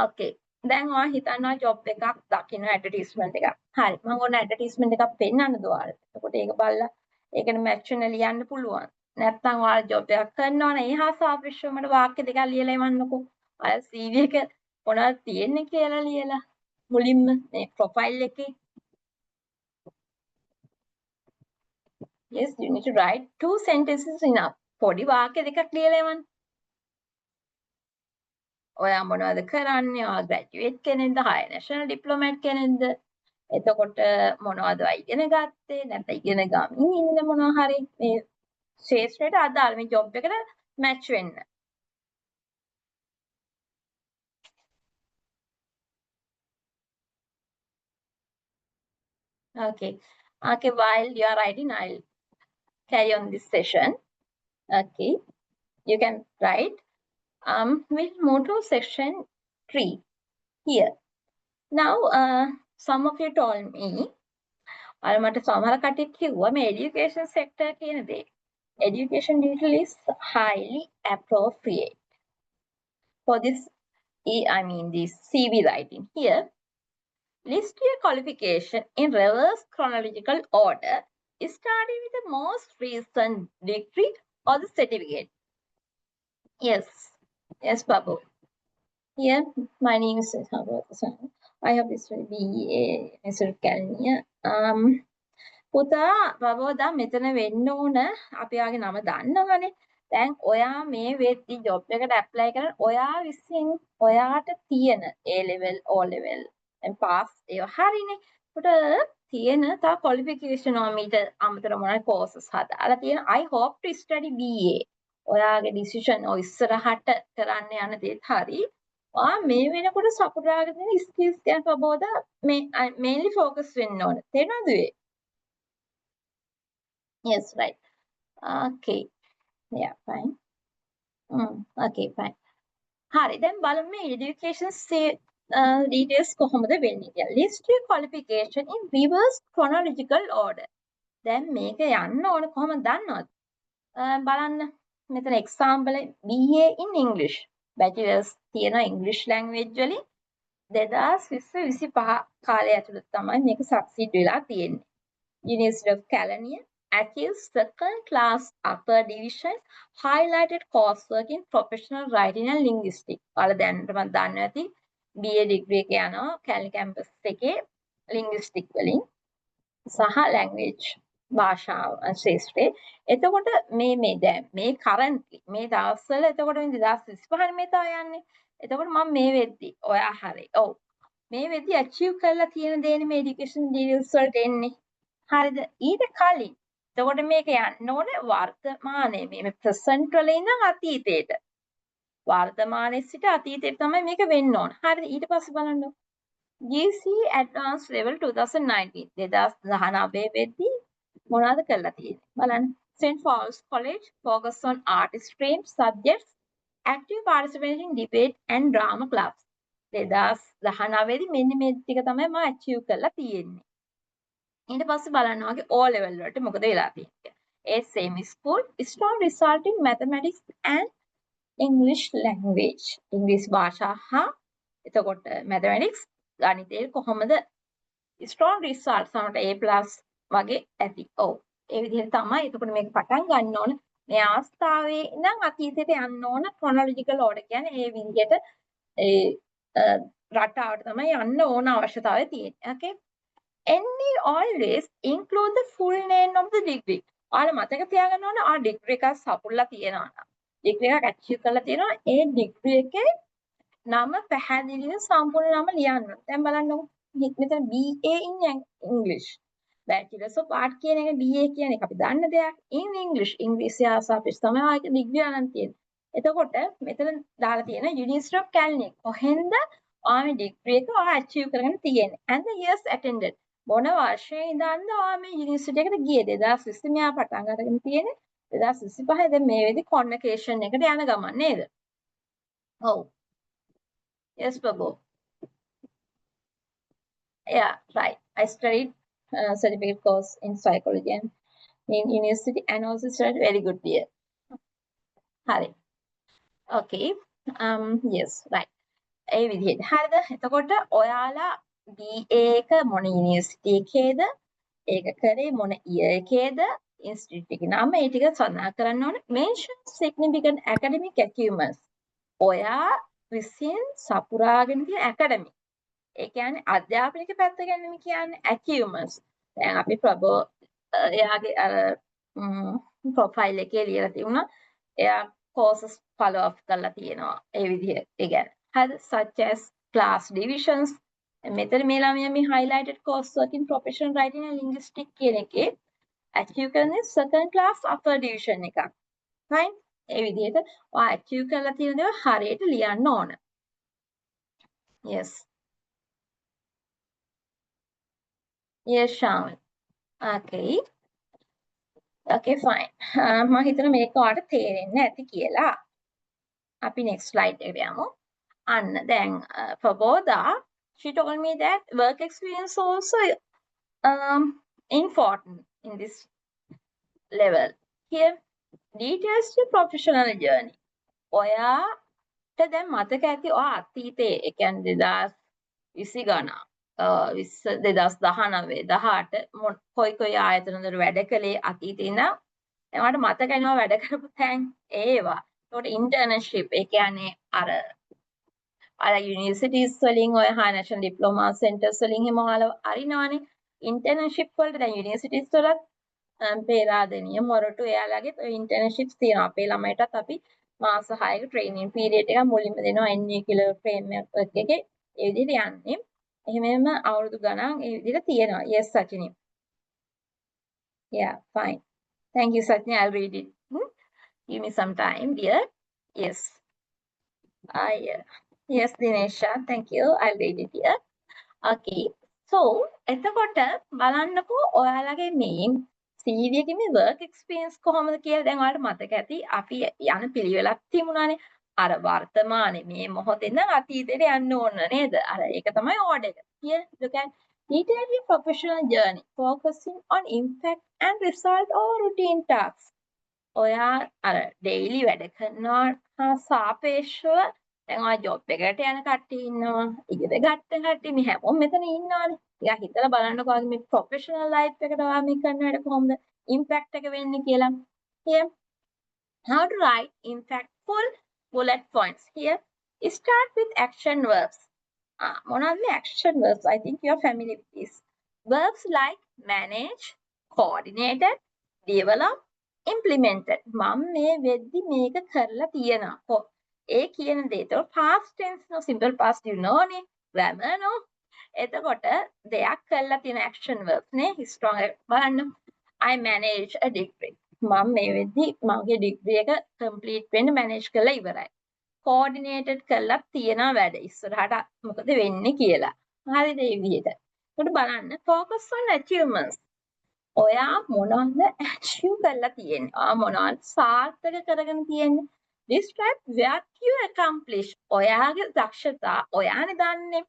Okay. දැන් ඔයා හිතනවා job එකක් දකින්න advertisement එකක්. හරි. මම ඕන advertisement එකක් පෙන්නන්නද ඔයාලට. එතකොට ඒක බලලා ඒකට match වෙන ලියන්න පුළුවන්. නැත්නම් ඔයාලා job එකක් කරනවා නම් ඒ හා සාපේක්ෂව මට වාක්‍ය දෙකක් ලියලා එවන්නකෝ. අය CV එක මොනවද තියෙන්නේ කියලා ලියලා මුලින්ම මේ ප්‍රොෆයිල් එකේ. Yes, you need to write 2 sentences enough. පොඩි වාක්‍ය දෙකක් ලියලා එවන්න. ඔයා මොනවද කරන්නේ? ඔයා ග්‍රැජුවේට් කෙනෙක්ද? හයර් නැෂනල් ඩිප්ලොමැට් කෙනෙක්ද? එතකොට මොනවද ඔයා ඉගෙන ගත්තේ? නැත්නම් ඉගෙන ගමින් ඉන්න මොනවා හරි මේ ශේෂ්ත්‍රයට අදාළ මේ ජොබ් එකට මැච් වෙන්න. Okay. Okay, while you are writing, I'll carry on this session. Okay. You can write. We'll move to section 3 here. Now, some of you told me, මට සමහර කට්ටිය කිව්වා මේ education sector කියන දේ. Education detail is highly appropriate for this, this CV writing. Here, list your qualification in reverse chronological order, starting with the most recent degree or the certificate. Yes, Babu. Here, my name is Sabato. I have this BA Mr. Kalniya. පුතා බබෝ දැන් මෙතන වෙන්න ඕන අපි ආගේ නම දන්නවනේ. දැන් ඔයා මේ වෙද්දි ජොබ් එකට ඇප්ලයි කරන ඔයා විසින් ඔයාට තියෙන A level O level and pass ඒවා හරිනේ. ඒකට තියෙන තව qualification මීට අමතර මොනවද courses හදාලා තියෙන. I hope to study BA. ඔයාගේ decision ඔය ඉස්සරහට කරන්න යන දේත් හරි. ඔයා මේ වෙනකොට සපුරාගෙන තියෙන skills ගැන බබෝද මේ mainly focus වෙන්න ඕන. තේරෙනවද ඒ? Yes, right. Okay. Yeah, fine. Okay, fine. හරි දැන් බලමු මේ education details කොහොමද වෙන්නේ කියලා. List your qualification in reverse chronological order. දැන් මේක යන්න ඕන කොහොමද දන්නවද? බලන්න මෙතන example BA in English. Bachelor's තියෙන English language වලින් 2025 කාලය ඇතුළත තමයි මේක succeed වෙලා තියෙන්නේ. University of California achieved second class upper division highlighted coursework in professional writing and linguistics. ඔයාලා දැනටම දන්නවා ඇති BA degree එක යනවා කැලි campus එකේ linguistics වලින් සහ language භාෂාව ශාස්ත්‍රයේ. එතකොට මේ දැන් මේ currently මේ දවස්වල එතකොට මේ 2025 මේ තමයි යන්නේ. එතකොට මම මේ වෙද්දි ඔයා හරි. ඔව්. මේ වෙද්දි achieve කරලා තියෙන දේනේ මේ education details වලට එන්නේ. හරිද? ඊට කලින් එතකොට මේක යන්න ඕනේ වර්තමානයේ මේ ප්‍රසන්ට් වල ඉඳන් අතීතයට. වර්තමානයේ සිට අතීතයට තමයි මේක වෙන්න ඕන. හරිද? ඊට පස්සේ බලන්න. GC Advanced Level 2019 2019 වෙද්දී මොනවද කරලා තියෙන්නේ? බලන්න. St. Paul's College focus on art stream subjects, active participation in debate and drama clubs. 2019 දී මෙන්න මේ ටික තමයි මම achieve කරලා තියෙන්නේ. ඊට පස්සේ බලන්න වගේ O level වලට මොකද වෙලා තියෙන්නේ. same school, strong result in mathematics and English language. English භාෂා හා එතකොට mathematics ගණිතයේ කොහොමද strong result සමහරට A+ වගේ ඇති. ඔව්. ඒ විදිහට තමයි එතකොට මේක පටන් ගන්න ඕන. මේ අවස්ථාවේ ඉඳන් අතීතයට යන්න ඕන chronological order කියන්නේ ඒ විදිහට ඒ රටාවට තමයි යන්න ඕන අවශ්‍යතාවය තියෙන්නේ. Okay? Any always include the full name of the degree. ඔයාලා මතක තියාගන්න ඕන ආ degree එකක් සපුරලා තියෙනවා නම්. degree එකක් achieve කරලා තියෙනවා ඒ degree එකේ නම පැහැදිලිව සම්පූර්ණ නම ලියන්න. දැන් බලන්නකො. මෙතන BA in English. Bachelors of Art කියන එක BA කියන එක අපි දන්න දෙයක්. In English ඉංග්‍රීසි ආසාවෙ තමයි ආයේ degree අරන් තියෙන්නේ. එතකොට මෙතන දාලා තියෙන University of California. කොහෙන්ද ආයේ degree එක achieve කරගෙන තියෙන්නේ. And the years attended. මොන වර්ෂයේ ඉඳන්ද ඔයා මේ යුනිවර්සිටි එකට ගියේ 2020 මෙයා පටන් අරගෙන තියෙන්නේ 2025 දැන් මේ වෙදි කොන්වොකේෂන් එකට යන ගමන් නේද? ඔව්. Yes Babu. Yeah, right. I studied certificate course in psychology and in university and also studied very good year. හරි. Okay. Yes, right. ඒ විදිහට. හරිද? එතකොට ඔයාලා BA එක මොන යුනිවර්සිටි එකේද ඒක කරේ මොන ඉයර් එකේද ඉන්ස්ටිටියුට් එකේ නම ඒ ටික සඳහන් කරන්න ඕනේ mention significant academic achievements ඔයා විසින් සපුරාගෙන තියෙන ඇකඩමික්. ඒ කියන්නේ අධ්‍යාපනික පැත්ත ගැන කියන්නේ achievements. දැන් අපි එයාගේ අර ප්‍රොෆයිල් එකේ ලියලා තිබුණා. එයා courses follow up කරලා තියෙනවා. ඒ විදිහට. ඒ කියන්නේ හරි such as class divisions. මෙතන මේ ළමයා මේ highlighted course work in professional writing and linguistics කියන එකේ achieve කරන්නේ second class upper division එකක්. fine. ඒ විදිහට ඔයා achieve කරලා තියෙන දේවල් හරියට ලියන්න ඕන. yes. yes Shaman. okay. okay fine. මම හිතනවා මේක ඔයාලට තේරෙන්නේ නැති කියලා. අපි next slide එකට යමු. අන්න දැන් Praboda, she told me that work experience also important in this level. Here details your professional journey. ඔයාට දැන් මතක ඇති ඔයා අතීතයේ ඒ කියන්නේ 2020 ගණන් 2019 18 කොයි ආයතනවල වැඩ කළේ අතීතේ ඉඳන් එයාට මතක වෙනවා වැඩ කරපු තැන් ඒවා. ඒකට ඉන්ටර්න්ෂිප් ඒ කියන්නේ අර යුනිවර්සිටිස් වලින් ඔය හා නැෂනල් ඩිප්ලෝමා සෙන්ටර්ස් වලින් එහෙම ඔයාලා අරිනවනේ ඉන්ටර්න්ෂිප් වලට දැන් යුනිවර්සිටිස් වලත් පේරාදෙනිය මොරටු එයාලගේ ඔය ඉන්ටර්න්ෂිප්ස් තියෙනවා. අපේ ළමයිටත් අපි මාස 6ක ට්‍රේනින් පීරියඩ් එකක් මුලින්ම දෙනවා NV කියලා ෆ්‍රේම් එකේ ඒ විදිහට යන්නේ. එහෙමම අවුරුදු ගණන් ඒ විදිහට තියෙනවා. yes Sachini. yeah fine. thank you Sachini, I'll read it. give me some time dear. yes. yes Dinesha, thank you, I'll read it here. okay. so එතකොට බලන්නකෝ ඔයාලගේ මේ CV එකේ මේ work experience කොහොමද කියලා දැන් ඔයාලට මතක ඇති අපි යන පිළිවෙලක් තිබුණානේ අර වර්තමානයේ මේ මොහොතේ ඉඳන් අතීතයට යන්න ඕන නේද අර ඒක තමයි order එක. Here you can detail your professional journey focusing on impact and result or routine tasks. ඔයා අර daily වැඩ කරනවා හා සාපේක්ෂව දැන් ඔය ජොබ් එකකට යන කට්ටිය ඉන්නවා ඉගෙන ගන්න කට්ටිය මේ හැමෝම මෙතන ඉන්නවානේ. ටිකක් හිතලා බලන්නකෝ මේ ප්‍රොෆෙෂනල් ලයිෆ් එකට ඔයා මේ කරන වැඩ කොහොමද ඉම්පැක්ට් එක වෙන්නේ කියලා. Here how to write impactful bullet points. Here start with action verbs. මොනවද මේ action verbs? I think you are familiar with this. Verbs like manage, coordinated, develop, implemented. මම මේ වෙද්දි මේක කරලා තියෙනවා. ඒ කියන දේ તો past tense no simple past you know නේ grammar no. එතකොට දෙයක් කරලා තියෙන action verbs නේ strong බලන්න. I manage a degree. මම මේ වෙද්දි මගේ degree එක complete වෙන්න manage කරලා ඉවරයි. coordinated කරලා තියෙනවා වැඩ ඉස්සරහට මොකද වෙන්නේ කියලා. හරිද මේ විදිහට. එතකොට බලන්න focus on achievements. ඔයා මොනවද achieve කරලා තියෙන්නේ? ඔයා මොනවද සාර්ථක කරගෙන තියෙන්නේ? describe what you accomplish. ඔයාගේ දක්ෂතා ඔයානේ දන්නේ.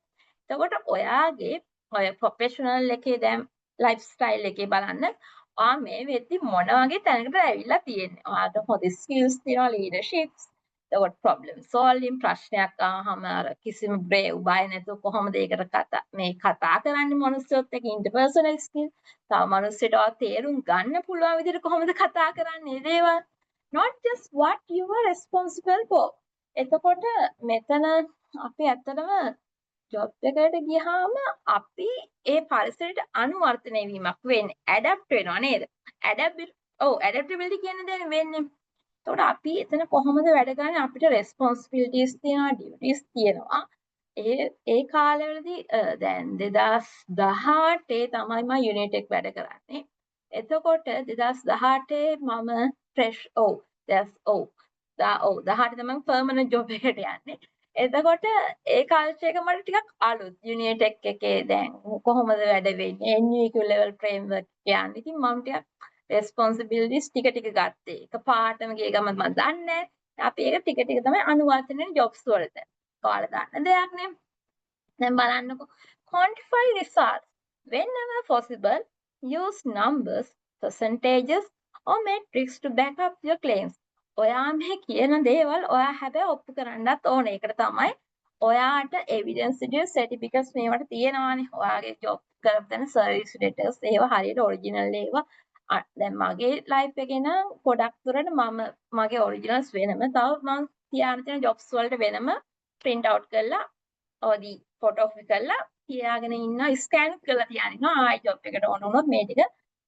එතකොට ඔයාගේ ඔය ප්‍රොෆෙෂනල් එකේ දැන් ලයිෆ් ස්ටයිල් එකේ බලන්න ඔයා මේ වෙද්දි මොන වගේ තැනකට ඇවිල්ලා තියෙන්නේ. ඔයාට හොඳ ස්කිල්ස් තියෙනවා ලීඩර්ෂිප්ස්. එතකොට ප්‍රොබ්ලම් සෝල්වින් ප්‍රශ්නයක් ආවම අර කිසිම බ්‍රේව් බය නැතුව කොහොමද ඒකට කතා කරන්නේ මිනිස්සුත් එක්ක ඉන්ටර්පර්සනල් ස්කිල්. තව මිනිස්සුන්ට තේරුම් ගන්න පුළුවන් විදිහට කොහොමද කතා කරන්නේ දේවල්. not just what you are responsible for. එතකොට මෙතන අපි ඇත්තටම ජොබ් එකකට ගියාම අපි ඒ පරිසරයට අනුවර්තනය වීමක් වෙන්නේ ඇඩැප්ට් වෙනවා නේද? ඇඩැප්ටබිලිටි කියන දේ වෙන්නේ. එතකොට අපි එතන කොහොමද වැඩ කරන්නේ අපිට රෙස්පොන්සිබිලිටිස් තියෙනවා ඩියුටිස් තියෙනවා. ඒ කාලවලදී දැන් 2018 තමයි මම යුනිටෙක් වැඩ කරන්නේ. එතකොට 2018 මම ෆ්‍රෙෂ් 18 තමයි පර්මනන්ට් ජොබ් එකට යන්නේ. එතකොට ඒ කල්චර් එක මට ටිකක් අලුත් යුනිටෙක් එකේ දැන් කොහොමද වැඩ වෙන්නේ NVQ level framework කියන්නේ. ඉතින් මම ටිකක් responsibilities ටික ගත්තේ. එකපාරටම ගිය ගමන් මම දන්නේ නැහැ. අපි ඒක ටික තමයි අනුවර්තන වෙන jobs වලට. ඔයාලා දන්න දෙයක් නේ. දැන් බලන්නකෝ quantify results whenever possible. Use numbers, percentages or metrics to back up your claims. ඔයා මේ කියන දේවල් ඔයා හැබැයි ඔප්පු කරන්නත් ඕනේ. ඒකට තමයි ඔයාට evidence certificates මේවට තියෙනවානේ. ඔයාගේ job කරපු තැන service letters ඒවා හරියට original ඒවා. දැන් මගේ ලයිෆ් එකේ නම් ගොඩක් දුරට මම මගේ ඔරිජිනල්ස් වෙනම තව මම තියාගෙන තියෙන ජොබ්ස් වලට වෙනම print out කරලා ඔදී ෆොටෝ කරලා තියාගෙන ඉන්නවා ස්කෑන් කරලා තියාගෙන ඉන්නවා ආයි ජොබ් එකට ඕන වුණොත් මේ ටික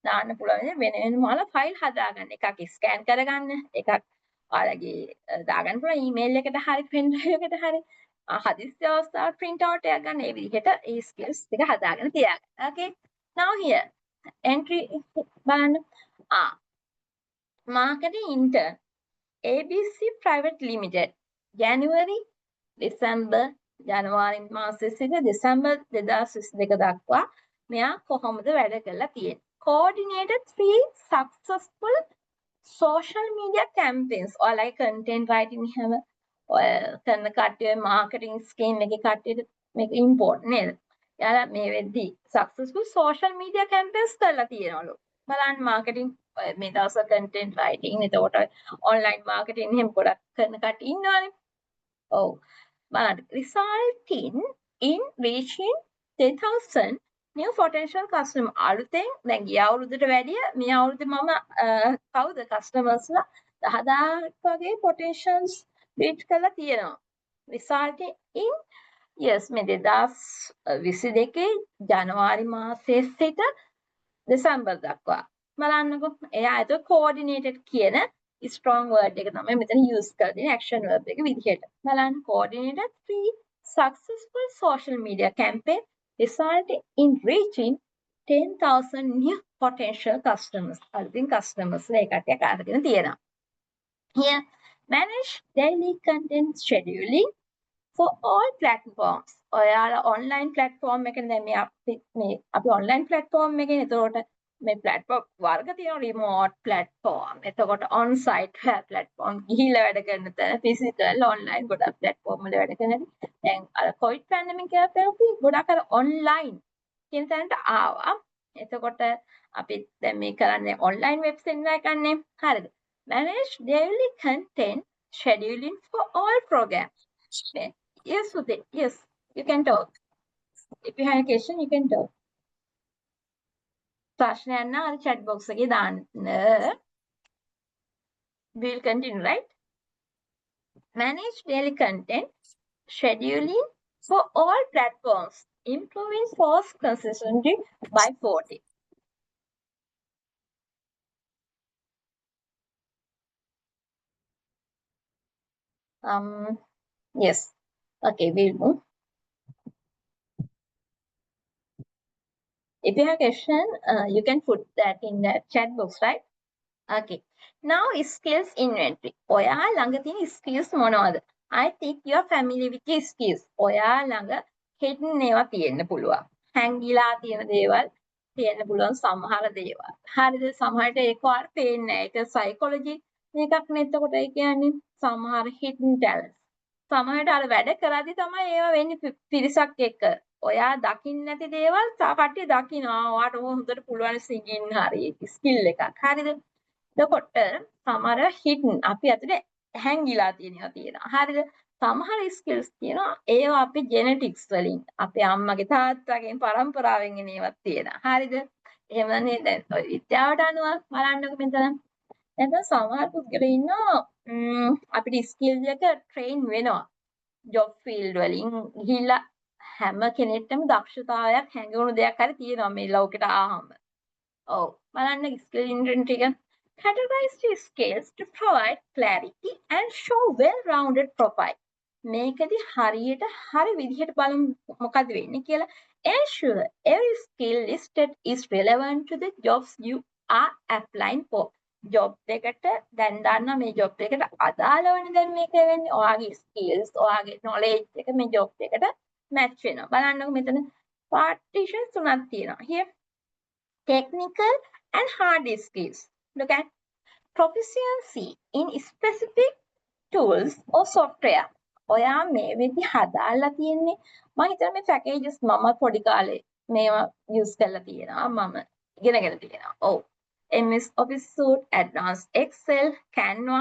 දාන්න පුළුවන් වෙන වෙනම ඔයාලා ෆයිල් හදාගන්න එකක් ස්කෑන් කරගන්න එකක් ඔයාලගේ දාගන්න පුළුවන් ඊමේල් එකට හරි පෙන් ඩ්‍රයිව් එකට හරි හදිස්සි අවස්ථාවට print out එකක් ගන්න ඒ විදිහට ඒ skills ටික හදාගෙන තියාගන්න okay now here entry බලන්න marketing intern ABC Private Limited January December ජනවාරි මාසයේ සිට දෙසැම්බර් 2022 දක්වා මෙයා කොහොමද වැඩ කරලා තියෙන්නේ coordinated 3 successful social media campaigns ඔයාලගේ content writing හැම ඔය කරන කට්ටිය marketing scheme එකේ කට්ටියට මේක important නේද එයාලා මේ වෙද්දී successful social media campaigns කරලා තියෙනවලු බලන්න marketing මේ දවස්වල content writing එතකොට online marketing එහෙම ගොඩක් කරන කට්ටිය ඉන්නවනේ ඔව් but resulting in reaching 10,000 new potential customer අලුතෙන් දැන් ගිය අවුරුද්දට වැඩිය මේ අවුරුද්දේ මම කවුද customers ලා 10,000ක් වගේ potentials reach කරලා තියෙනවා resulting in yes මේ 2022 ජනවාරි මාසයේ සිට දෙසැම්බර් දක්වා බලන්නකෝ එයා ඒක coordinated කියන strong word එක තමයි මෙතන use කරලා තියෙන action verb එක විදිහට. බලන්න coordinated 3 successful social media campaign resulting in reaching 10,000 new potential customers. අලුතින් customers ලා ඒකට අරගෙන තියෙනවා. Here manage daily content scheduling for all platforms. ඔයාලා online platform එකේ දැන් අපි online platform එකේ එතකොට මේ platform වර්ග තියෙනවා remote platform එතකොට on site platform ගිහිල්ලා වැඩ කරන තැන physical online ගොඩක් platform වල වැඩ කරනවා දැන් අර covid pandemic එකත් අපි ගොඩක් අර online කියන තැනට ආවා එතකොට අපි දැන් මේ කරන්නේ online web seminar එකක් නේ හරිද manage daily content scheduling for all programs yes Sudhi yes you can talk if you have a question you can talk ප්‍රශ්නයක් නම් අර chat box එකේ දාන්න. We will continue, right? Manage daily content scheduling for all platforms, improving post consistency by 40. Yes. Okay, we'll move. If you have a question, you can put that in the chat box, right? Okay. Now skills inventory. ඔයා ළඟ තියෙන skills මොනවද? I think you are familiar with your skills. ඔයා ළඟ hidden ඒවා තියෙන්න පුළුවන්. හැංගිලා තියෙන දේවල් තියෙන්න පුළුවන් සමහර දේවල්. හරිද? සමහරට ඒක ඔයාලට පේන්නේ නැහැ. ඒක psychology එකක් නේ. එතකොට ඒ කියන්නේ සමහර hidden talents. සමහරට අර වැඩ කරද්දි තමයි ඒවා වෙන්නේ පිරිසක් එක්ක. ඔයා දකින්න නැති දේවල් තව කට්ටිය දකිනවා. ඔයාට හොඳට පුළුවන් singing හරි skill එකක්. හරිද? එතකොට සමහර hidden අපි අතට හැංගිලා තියෙනවා තියෙනවා. හරිද? සමහර skills තියෙනවා ඒවා අපි genetics වලින් අපේ අම්මගේ තාත්තගෙන් පරම්පරාවෙන් එන ඒවා තියෙනවා. හරිද? එහෙමනේ දැන් ඔය විද්‍යාවට අනුව බලන්නකො මෙතන. නැත්නම් සමහර පුද්ගලයෝ ඉන්නවා අපිට skill එක train වෙනවා. job field වලින් ගිහිල්ලා හැම කෙනෙක්ටම දක්ෂතාවයක් හැඟවුණු දෙයක් හරි තියෙනවා මේ ලෝකෙට ආවම. ඔව් බලන්න skill inventory එක categorize the skills to provide clarity and show well-rounded profile. මේකදී හරියට හරි විදිහට බලමු මොකද වෙන්නේ කියලා. Ensure every skill listed is relevant to the jobs you are applying for. job එකට දැන් දාන්න මේ job එකට අදාළවනේ දැන් මේක වෙන්නේ. ඔයාගේ skills, ඔයාගේ knowledge එක මේ job එකට match වෙනවා. බලන්නකො මෙතන partitions තුනක් තියෙනවා. Here technical and hard skills. Look at proficiency in specific tools or software. ඔයා මේ විදි හදාලා තියෙන්නේ මම හිතන්නේ මේ packages මම පොඩි කාලේ මේවා use කරලා තියෙනවා මම ඉගෙනගෙන තියෙනවා. ඔව්. MS Office Suite, Advanced Excel, Canva,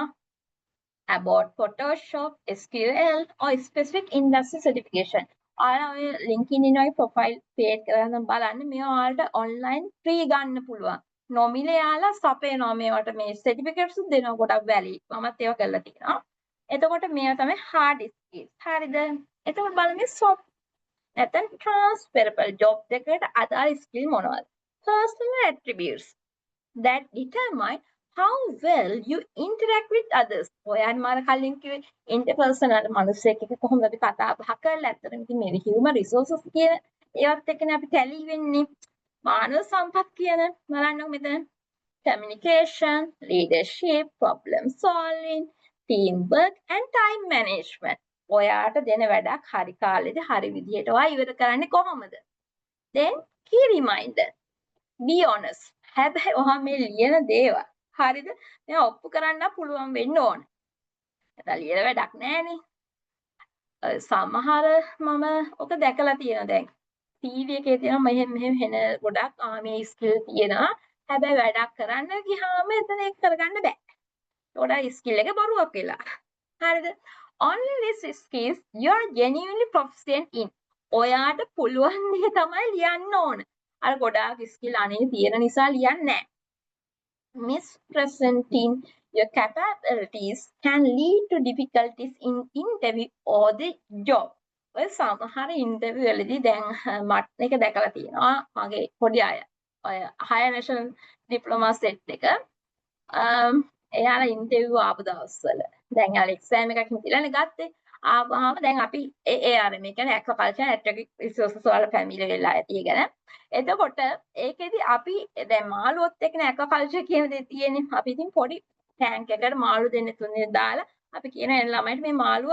About Photoshop, SQL or specific industry certification. ඔයාලා ඔය LinkedIn එකේ profile create කරලා බලන්න මේවා ඔයාලට online free ගන්න පුළුවන්. නොමිලේ යාලා සපේනවා මේවට මේ certificates දෙනවා ගොඩක් valid. මමත් ඒවා කරලා තියෙනවා. එතකොට මේවා තමයි hard skills. හරිද? එතකොට බලන්න මේ soft නැත්නම් transferable job එකකට අදාළ skill මොනවද? Personal attributes that determine how well you interact with others. ඔයන් මාර කලින් කිව්වේ interpersonal මිනිස්සෙක් එක්ක කොහොමද අපි කතා බහ කරලා ඇත්තටම ඉතින් මේ human resources කියන ඒවත් එක්කනේ අපි tally වෙන්නේ. මානව සම්පත් කියන බලන්නකො මෙතන communication, leadership, problem solving, teamwork and time management. ඔයාට දෙන වැඩක් හරි කාලෙදී හරි විදියට ඔයා ඉවර කරන්නේ කොහොමද? Then key reminder. Be honest. හැබැයි ඔහා මේ ලියන දේවල් හරිද? මේ ඔප්පු කරන්න පුළුවන් වෙන්න ඕන. නැත්නම් ලියන වැඩක් නෑනේ. සමහර මම ඔක දැකලා තියෙනවා දැන්. CV එකේ තියෙනවා මෙහෙම එන ගොඩක් මේ ස්කිල් තියෙනවා. හැබැයි වැඩක් කරන්න ගියාම එතන ඒක කරගන්න බෑ. ඒකට ස්කිල් එක බොරුවක් වෙලා. හරිද? Only these skills you are genuinely proficient in. ඔයාට පුළුවන් දේ තමයි ලියන්න ඕන. අර ගොඩාක් ස්කිල් අනේ තියෙන නිසා ලියන්නේ නැහැ. Misrepresenting your capabilities can lead to difficulties in interview or the job. ඔය සමහර ඉන්ටර්විව් වලදී දැන් මට එක දැකලා තියෙනවා මගේ පොඩි අය. ඔය higher national diploma set එක එයාලා ඉන්ටර්විව් ආපු දවස්වල දැන් යාලා එක්සෑම් එකක් හිතිලානේ ගත්තේ. ආවම දැන් අපි ARM ඒ කියන්නේ aquaculture aquatic resources වල ෆැමිලි වෙලා ඇති ගැන. එතකොට ඒකෙදි අපි දැන් මාළුවොත් එක්කනේ aquaculture කියන දේ තියෙන්නේ. අපි ඉතින් පොඩි ටැංක් එකකට මාළු දෙන්න තුනේ දාලා අපි කියන ළමයිට මේ මාළුව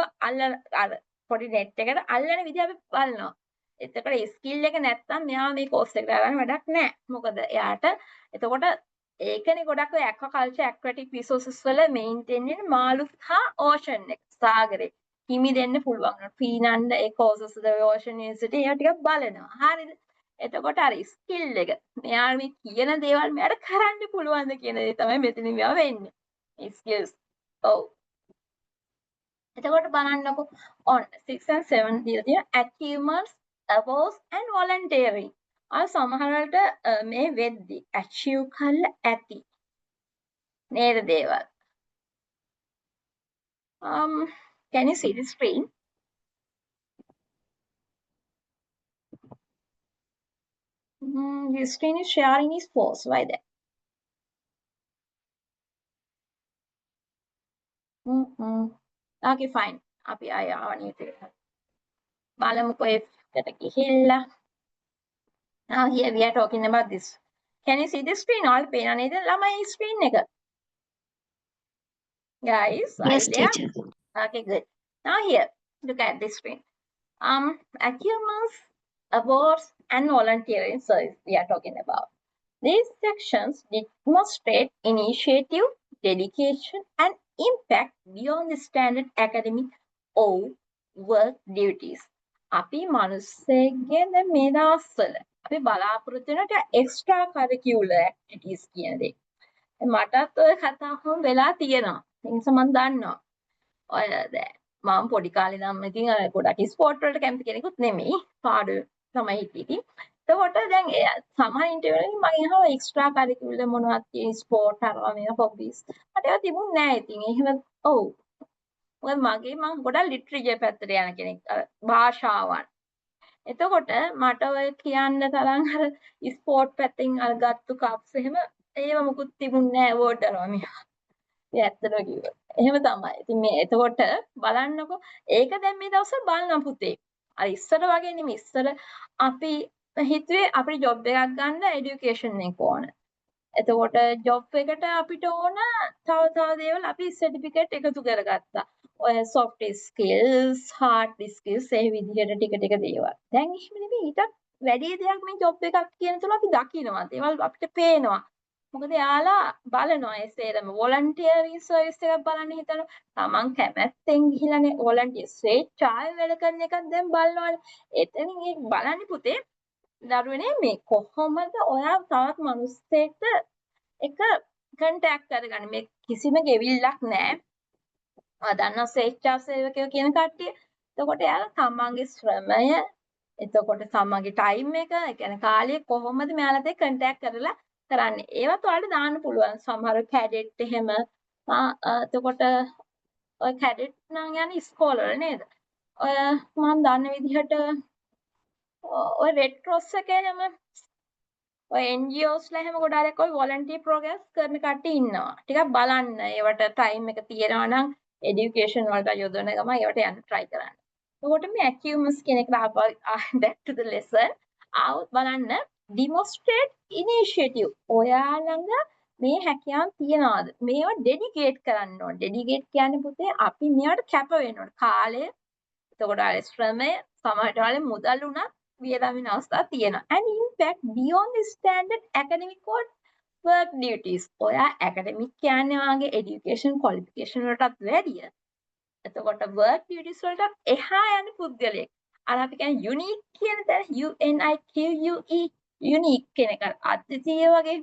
අර පොඩි net එකට අල්ලන විදිහ අපි බලනවා. එතකොට ස්කිල් එක නැත්තම් මෙයා මේ කෝස් එකට ගන්න වැඩක් නැහැ. මොකද එයාට එතකොට ඒකනේ ගොඩක් ඔය aquaculture aquatic resources වල maintain වෙන මාළු හා ocean එක සාගරේ හිමි දෙන්න පුළුවන්. පීනන්න ඒ courses වල ocean university ඒවා ටිකක් බලනවා. හරිද? එතකොට අර ස්කිල් එක මෙයා මේ කියන දේවල් මෙයාට කරන්න පුළුවන්ද කියන දේ තමයි මෙතනින් මෙයා වෙන්නේ. skills. ඔව්. එතකොට බලන්නකො on 6 and 7 දීලා තියෙන achievements, awards and volunteering. අර සමහරවිට මේ වෙද්දි achieve කරලා ඇති නේද දේවල්. Can you see the screen? The screen is sharing is false. Why that? Okay, fine. අපි ආය ආවනියට බලමුකෝ එකට ගිහිල්ලා. Now here we are talking about this. Can you see the screen? All පේනවා නේද ළමයි screen එක? Guys, Yes, are you there? teacher. Okay, good. Now here, look at this screen. Achievements, awards, and volunteering service we are talking about. These sections demonstrate initiative, dedication, and impact beyond the standard academic or work duties. අපි මිනිස්සෙක්ගේ දැන් මේ දවස්වල අපි බලාපොරොත්තු වෙන extra curricular activities කියන දේ. මටත් ඔය කතාවම වෙලා තියෙනවා. ඒ නිසා මම දන්නවා. ඔය දැන් මම පොඩි කාලේ නම් ඉතින් අර ගොඩක් ස්පෝර්ට් වලට කැමති කෙනෙකුත් නෙමෙයි. පාඩු තමයි හිටියේ. එතකොට දැන් සමහර ඉන්ටර්විව් වලින් මම අහනවා එක්ස්ට්‍රා කරිකියුලර් මොනවද තියෙන ස්පෝර්ට් අරවා මේවා හොබීස්. මට ඒවා තිබුණ නෑ ඉතින්. එහෙම ඔව්. මොකද මම ගොඩක් ලිටරේචර් පැත්තට යන කෙනෙක්. භාෂාවන්. එතකොට මට ඔය කියන්න තරම් අර ස්පෝර්ට් පැත්තෙන් අර ගත්තු කප්ස් එහෙම ඒවා මොකුත් තිබුණ නෑ අවෝඩ් අරවා මේවා. ඒ ඇත්තටම කිව්වොත්. එහෙම තමයි. ඉතින් මේ එතකොට බලන්නකො ඒක දැන් මේ දවස්වල බලන පුතේ. අර ඉස්සර වගේ නෙමෙයි. ඉස්සර අපි හිතුවේ අපිට ජොබ් එකක් ගන්න এডুকেෂන් එක ඕන. එතකොට ජොබ් එකට අපිට ඕන තව දේවල් අපි සර්ටිෆිකේට් එකතු කරගත්තා. ඔය soft skills, hard skills ඒ විදිහට ටික දේවල්. දැන් එහෙම නෙමෙයි. ඊටත් වැඩි දෙයක් මේ ජොබ් එකක් කියන තුල අපි දකිනවා. ඒවල් අපිට පේනවා. මොකද යාලා බලනවා ඒ සේරම වොලන්ටියරින් සර්විස් එකක් බලන්න හිතන තමන් කැමැත්තෙන් ගිහිලානේ වොලන්ටියර් ස්වේච්ඡාවෙන් වැඩ කරන එකක් දැන් බලනවානේ. එතනින් ඒ බලන්නේ පුතේ දරුවනේ මේ කොහොමද ඔයා තවත් මිනිස්සෙක්ට එක කන්ටැක්ට් කරගන්නේ මේ කිසිම ගෙවිල්ලක් නැහැ. ඔයා දන්නා ස්වේච්ඡා සේවකයෝ කියන කට්ටිය. එතකොට යාලා තමන්ගේ ශ්‍රමය එතකොට තමන්ගේ ටයිම් එක ඒ කියන්නේ කාලය කොහොමද මෙයාලට කන්ටැක්ට් කරලා කරන්නේ. ඒවත් ඔයාලට දාන්න පුළුවන්. සමහර කැඩෙට් එහෙම එතකොට ඔය කැඩට් නම් යන්නේ ඉස්කෝලවල නේද? ඔය මම දන්න විදිහට ඔය රෙඩ් ක්‍රොස් එකේ හැම ඔය NGOස්ලා හැම ගොඩාක් ඔය වොලන්ටියර් ප්‍රෝග්‍රෑම්ස් කරන කට්ටිය ඉන්නවා. ටිකක් බලන්න ඒවට ටයිම් එක තියෙනවා නම් এডুকেෂන් වලට යොදවන ගම ඒවට යන්න try කරන්න. එතකොට මේ achievements කියන එක back to the lesson ආවොත් බලන්න demonstrate initiative. ඔයා ළඟ මේ හැකියාව තියනවාද? මේවා ඩෙඩිකේට් කරන්න ඕන. ඩෙඩිකේට් කියන්නේ පුතේ අපි මේවට කැප වෙන්න ඕන. කාලය එතකොට අර ශ්‍රමය සමහරට වල මුදල් උනත් වියදම් වෙන අවස්ථා තියෙනවා. And in fact beyond the standard academic or work duties. ඔයා academic කියන්නේ වාගේ education qualification වලටත් වැඩිය. එතකොට work duties වලට එහා යන පුද්ගලයෙක්. අර අපි කියන්නේ unique කියන තැන UNIQUE unique කියන එක අද්විතීය වගේ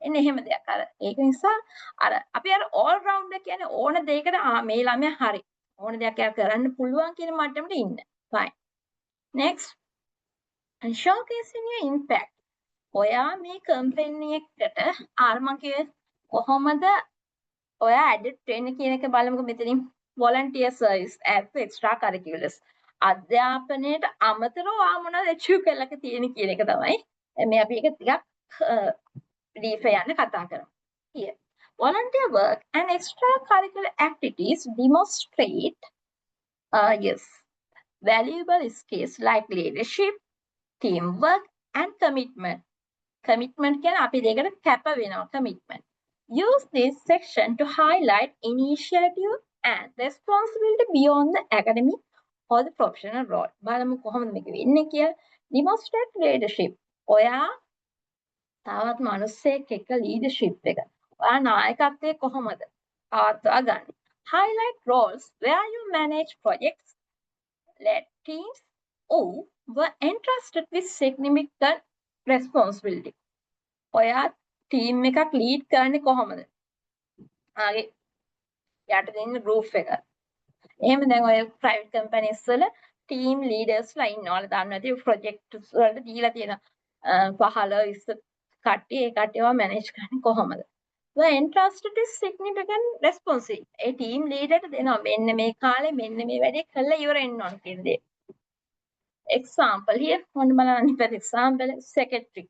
එන්නේ එහෙම දෙයක්. අර ඒක නිසා අර අපි අර all rounder කියන්නේ ඕන දෙයකට මේ ළමයා හරි. ඕන දෙයක් එයා කරන්න පුළුවන් කියන මට්ටමට ඉන්න. fine. Next. And showcasing your impact. ඔයා මේ කම්පැනි එකට ආර්මකයේ කොහොමද ඔයා ඇඩිට් වෙන්නේ කියන එක බලමුකෝ මෙතනින් volunteer service as extra curriculars අධ්‍යාපනයට අමතරව ආ මොනවද achieve කරලා තියෙන්නේ කියන එක තමයි මේ අපි එක ටිකක් deep යන්න කතා කරමු. Here volunteer work and extra curricular activities demonstrate yes valuable skills like leadership, teamwork and commitment. Commitment කියන්නේ අපි දෙකට කැප වෙනවා commitment. Use this section to highlight initiative and responsibility beyond the academic or the professional role. බලමු කොහොමද මේක වෙන්නේ කියලා. Demonstrate leadership. ඔයා තවත් මිනිස්සෙක් එක්ක leadership එක. ඔයා නායකත්වයේ කොහොමද පවත්වා ගන්න. Highlight roles where you manage projects, led teams or were entrusted with significant responsibility. ඔයා ටීම් එකක් ලීඩ් කරන්නේ කොහොමද? ආගේ යට දෙන්න ගෲප් එක. එහෙම දැන් ඔය ප්‍රයිවට් කම්පැනිස් වල ටීම් ලීඩර්ස්ලා ඉන්නවා. ඔයාලා දන්නවා ඇති ප්‍රොජෙක්ට්ස් වලට දීලා තියෙන 15 20 කට්ටිය ඒ කට්ටියව මැනේජ් කරන්නේ කොහොමද? were entrusted with significant responsibility. ඒ ටීම් ලීඩර්ට දෙනවා මෙන්න මේ කාලේ මෙන්න මේ වැඩේ කළා ඉවර වෙන්න ඕන කියන දේ. Example here ඔන්න බලන්න ඉතින් example secretary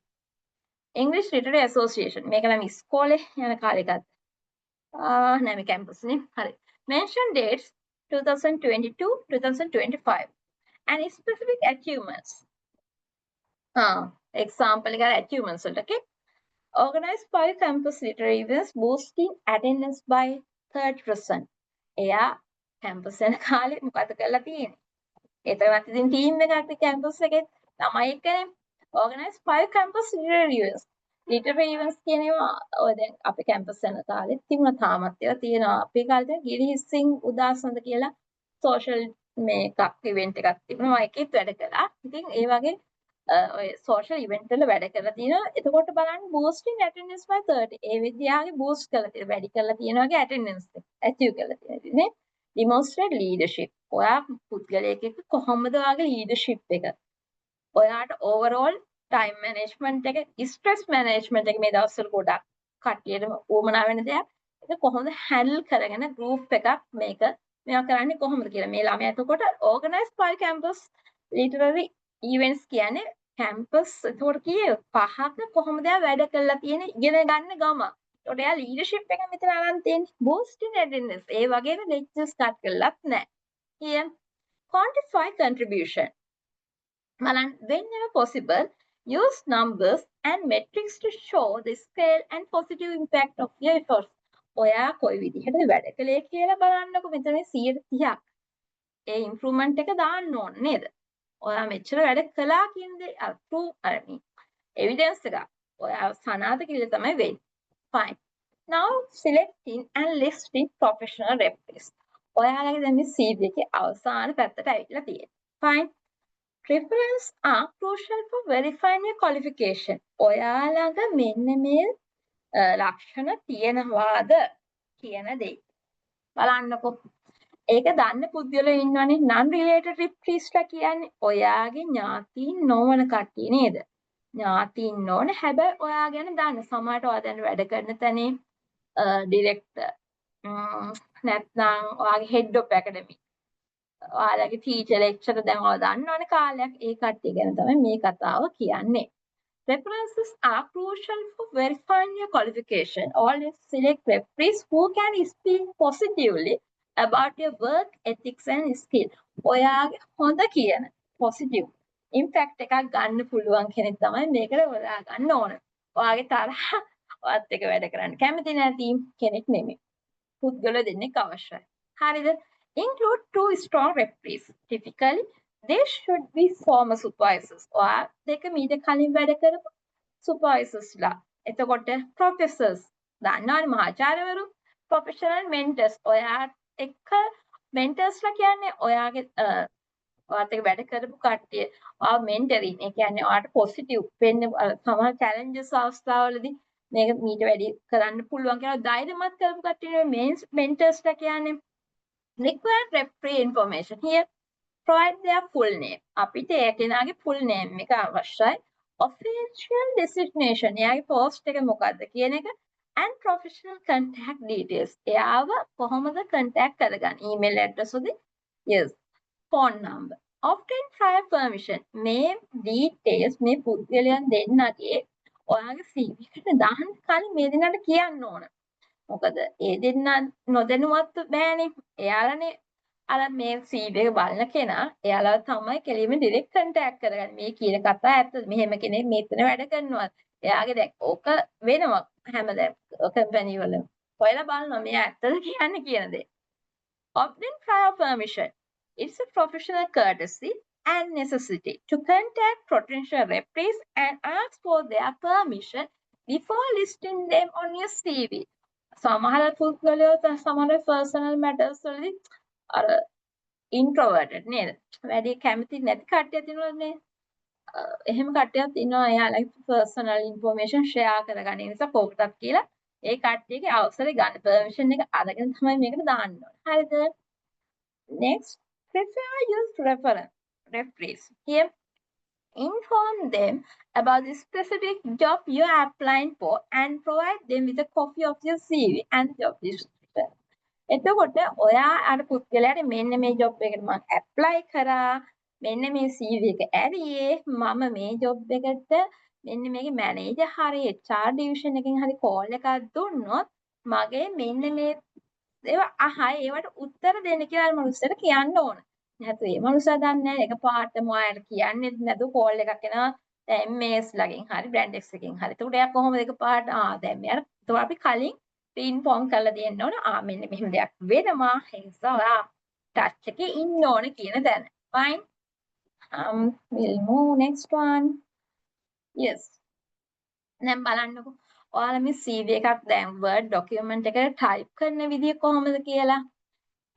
English Literary Association මේක නම් ඉස්කෝලේ යන කාලේ ගත්තා. නෑ මේ කැම්පස් නේ. හරි. Mention dates 2022 2025 and specific achievements. Example එක achievements වලට okay. Organized by campus literary events boosting attendance by 30%. එයා කැම්පස් යන කාලේ මොකද කරලා තියෙන්නේ? ඒතරවත් ඉතින් ටීම් එකක් කැම්පස් එකේ ළමයි එක්කනේ organized 5 campus literary events. Literary events කියන ඒවා ඔය දැන් අපේ කැම්පස් යන කාලෙත් තිබුණා තාමත් ඒවා තියෙනවා. අපේ කාලේ ගිරිහිස්සින් උදාසඳ කියලා social මේකක් event එකක් තිබුණා. ඒකෙත් වැඩ කළා. ඉතින් ඒ වගේ ඔය social event වල වැඩ කරලා තියෙනවා. එතකොට බලන්න boosting attendance by 30. ඒ විද්‍යාවේ boost කරලා තියෙනවා. වැඩි කරලා තියෙනවා වගේ attendance එක achieve කරලා තියෙනවා. නේ? Demonstrate leadership. ඔයා පුද්ගලයෙක් එක්ක කොහොමද ඔයාගේ leadership එක? ඔයාට overall time management එක stress management එක මේ දවස්වල ගොඩක් කට්ටියට උවමනා වෙන දෙයක්. ඒක කොහොමද handle කරගෙන group එකක් මේක මේවා කරන්නේ කොහොමද කියලා. මේ ළමයා එතකොට organized by campus literary events කියන්නේ campus එතකොට කීයේ පහක කොහොමද වැඩ කරලා තියෙන්නේ ඉගෙන ගන්න ගම. ඒකට එයා leadership එක මෙතන අරන් තියෙන්නේ. boosting attendance. ඒ වගේම lectures start කළත් නැහැ. Here quantify contribution. Malan, whenever possible, use numbers and metrics to show the scale and positive impact of your efforts. ඔයා කොයි විදිහටද වැඩ කළේ කියලා බලන්නකො මෙතන 130ක්. ඒ ඉම්ප්‍රූව්මන්ට් එක දාන්න ඕන නේද? ඔයා මෙච්චර වැඩ කළා කියන දේ එවිඩන්ස් එක. ඔයා සනාථ කියලා තමයි වෙන්නේ. Fine. Now selecting and listing professional references. ඔයාලගේ දැන් මේ CV එකේ අවසාන පැත්තට ඇවිල්ලා තියෙනවා. Fine. References are crucial for verifying your qualification. ඔයාලඟ මෙන්න මේ ලක්ෂණ තියෙනවාද කියන දේ. බලන්නකො. ඒක දන්න පුද්ගලයෝ ඉන්නවනේ non related referees කියන්නේ ඔයාගේ ඥාතීන් නොවන කට්ටිය නේද? ඥාතීන් නොවන හැබැයි ඔයා ගැන දන්න සමහරට ඔයා දැන් වැඩ කරන තැනේ ඩිරෙක්ටර් නැත්නම් ඔයාගේ head of academy ඔයාලගේ ටීචර් ලෙක්චර් දැන් ඔයාලා දන්නවනේ කාලයක් ඒ කට්ටිය ගැන තමයි මේ කතාව කියන්නේ. References are crucial for verifying your qualification. Always select referees who can speak positively about your work ethics and skill. ඔයාගේ හොඳ කියන positive impact එකක් ගන්න පුළුවන් කෙනෙක් තමයි මේකට ඔයා ගන්න ඕන. ඔයාගේ තරහ ඔයත් එක්ක වැඩ කරන්න කැමති නැති කෙනෙක් නෙමෙයි. පුද්ගලයෝ දෙන්නෙක් අවශ්‍යයි. හරිද? Include 2 strong referees. Typically, they should be former supervisors. ඔයා දෙක මීට කලින් වැඩ කරපු supervisors ලා. එතකොට professors දන්නවනේ මහාචාර්යවරු, professional mentors. ඔයා එක්ක mentors ලා කියන්නේ ඔයාගේ ඔයාත් එක්ක වැඩ කරපු කට්ටිය. ඔයා mentoring. ඒ කියන්නේ ඔයාට positive වෙන්න සමහර challenges අවස්ථාවලදී මේක මීට වැඩි කරන්න පුළුවන් කියලා ධෛර්යමත් කරපු කට්ටිය mentors ලා කියන්නේ. Required referee information. Here, provide their full name. අපිට ඒ කෙනාගේ full name එක අවශ්‍යයි. Official designation. එයාගේ post එක මොකක්ද කියන එක and professional contact details. එයාව කොහොමද contact කරගන්නේ? email address උද? Yes. Phone number. Obtain prior permission. මේ details මේ පුද්ගලයන් දෙන්නගේ ඔයාගේ CV එකට දාන්න කලින් මේ දෙන්නට කියන්න ඕන. මොකද ඒ දෙන්න නොදැනුවත් බෑනේ. එයාලනේ අර මේ CV එක බලන කෙනා එයාලා තමයි කෙලින්ම ඩිරෙක්ට් කන්ටැක්ට් කරගන්නේ. මේ කියන කතාව ඇත්තද? මෙහෙම කෙනෙක් මෙතන වැඩ කරනවා. එයාගේ දැන් ඕක වෙනවා හැමදාම කම්පැනි වල. ඔයාලා බලනවා මෙයා ඇත්තද කියන්නේ කියන දේ. Obtain prior permission. It's a professional courtesy and necessity to contact potential referees and ask for their permission before listing them on your CV. සමහර පුද්ගලයෝ සමහර personal matters වලදී අර introverted නේද? වැඩි කැමති නැති කට්ටියක් තියෙනවනේ. එහෙම කට්ටියක් ඉන්නවා එයාලගේ personal information share කරගන්න. ඒ නිසා පොප්ටප් කියලා ඒ කට්ටියගේ අවසරය ගන්න permission එක අරගෙන තමයි මේකට දාන්න ඕනේ. හරිද? Next, prefer use referees. Here, inform them about the specific job you are applying for and provide them with a copy of your CV and job description. එතකොට ඔයා අර පුද්ගලයාට මෙන්න මේ job එකට මම apply කරා මෙන්න මේ CV එක ඇරියේ මම මේ job එකට මෙන්න මේකේ manager හරි HR division එකෙන් හරි call එකක් දුන්නොත් මගේ මෙන්න මේ ඒවා අහයි ඒවට උත්තර දෙන්න කියලා මනුස්සයට කියන්න ඕන. නැතු ඒ මනුස්සයා දන්නේ නැහැ ඒක පාටම ඔයාලට කියන්නේ නැතු call එකක් එනවා දැන් MS ලගෙන් හරි Brandex එකෙන් හරි. ඒකට එයා කොහොමද ඒක පාට දැන් මෙයාට ඒතකොට අපි කලින් ඉන්ෆෝම් කරලා දෙන්න ඕන මෙන්න මෙහෙම දෙයක් වෙනවා ඒ නිසා ඔයා ටච් එකේ ඉන්න ඕන කියන තැන. Fine. We'll move next one. Yes. දැන් බලන්නකෝ ඔයාලා මේ CV එකක් දැන් Word document එකට type කරන විදිය කොහොමද කියලා.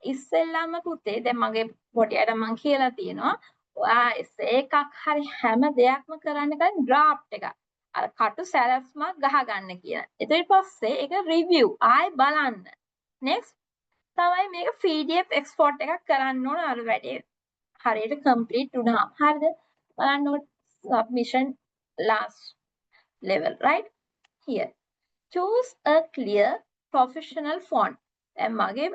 ඉස්සෙල්ලාම පුතේ දැන් මගේ පොඩියට මම කියලා තියෙනවා. ඔයා essay එකක් හරි හැම දෙයක්ම කරන්න කලින් draft එකක් අර කටු සැලැස්මක් ගහගන්න කියන. ඊට පස්සේ ඒක review ආයි බලන්න. next තමයි මේක PDF export එකක් කරන්න ඕන අර වැඩේ හරියට complete වුණාම. හරිද? බලන්න submission last level, right? Here. Choose a clear professional font. දැන් මගේ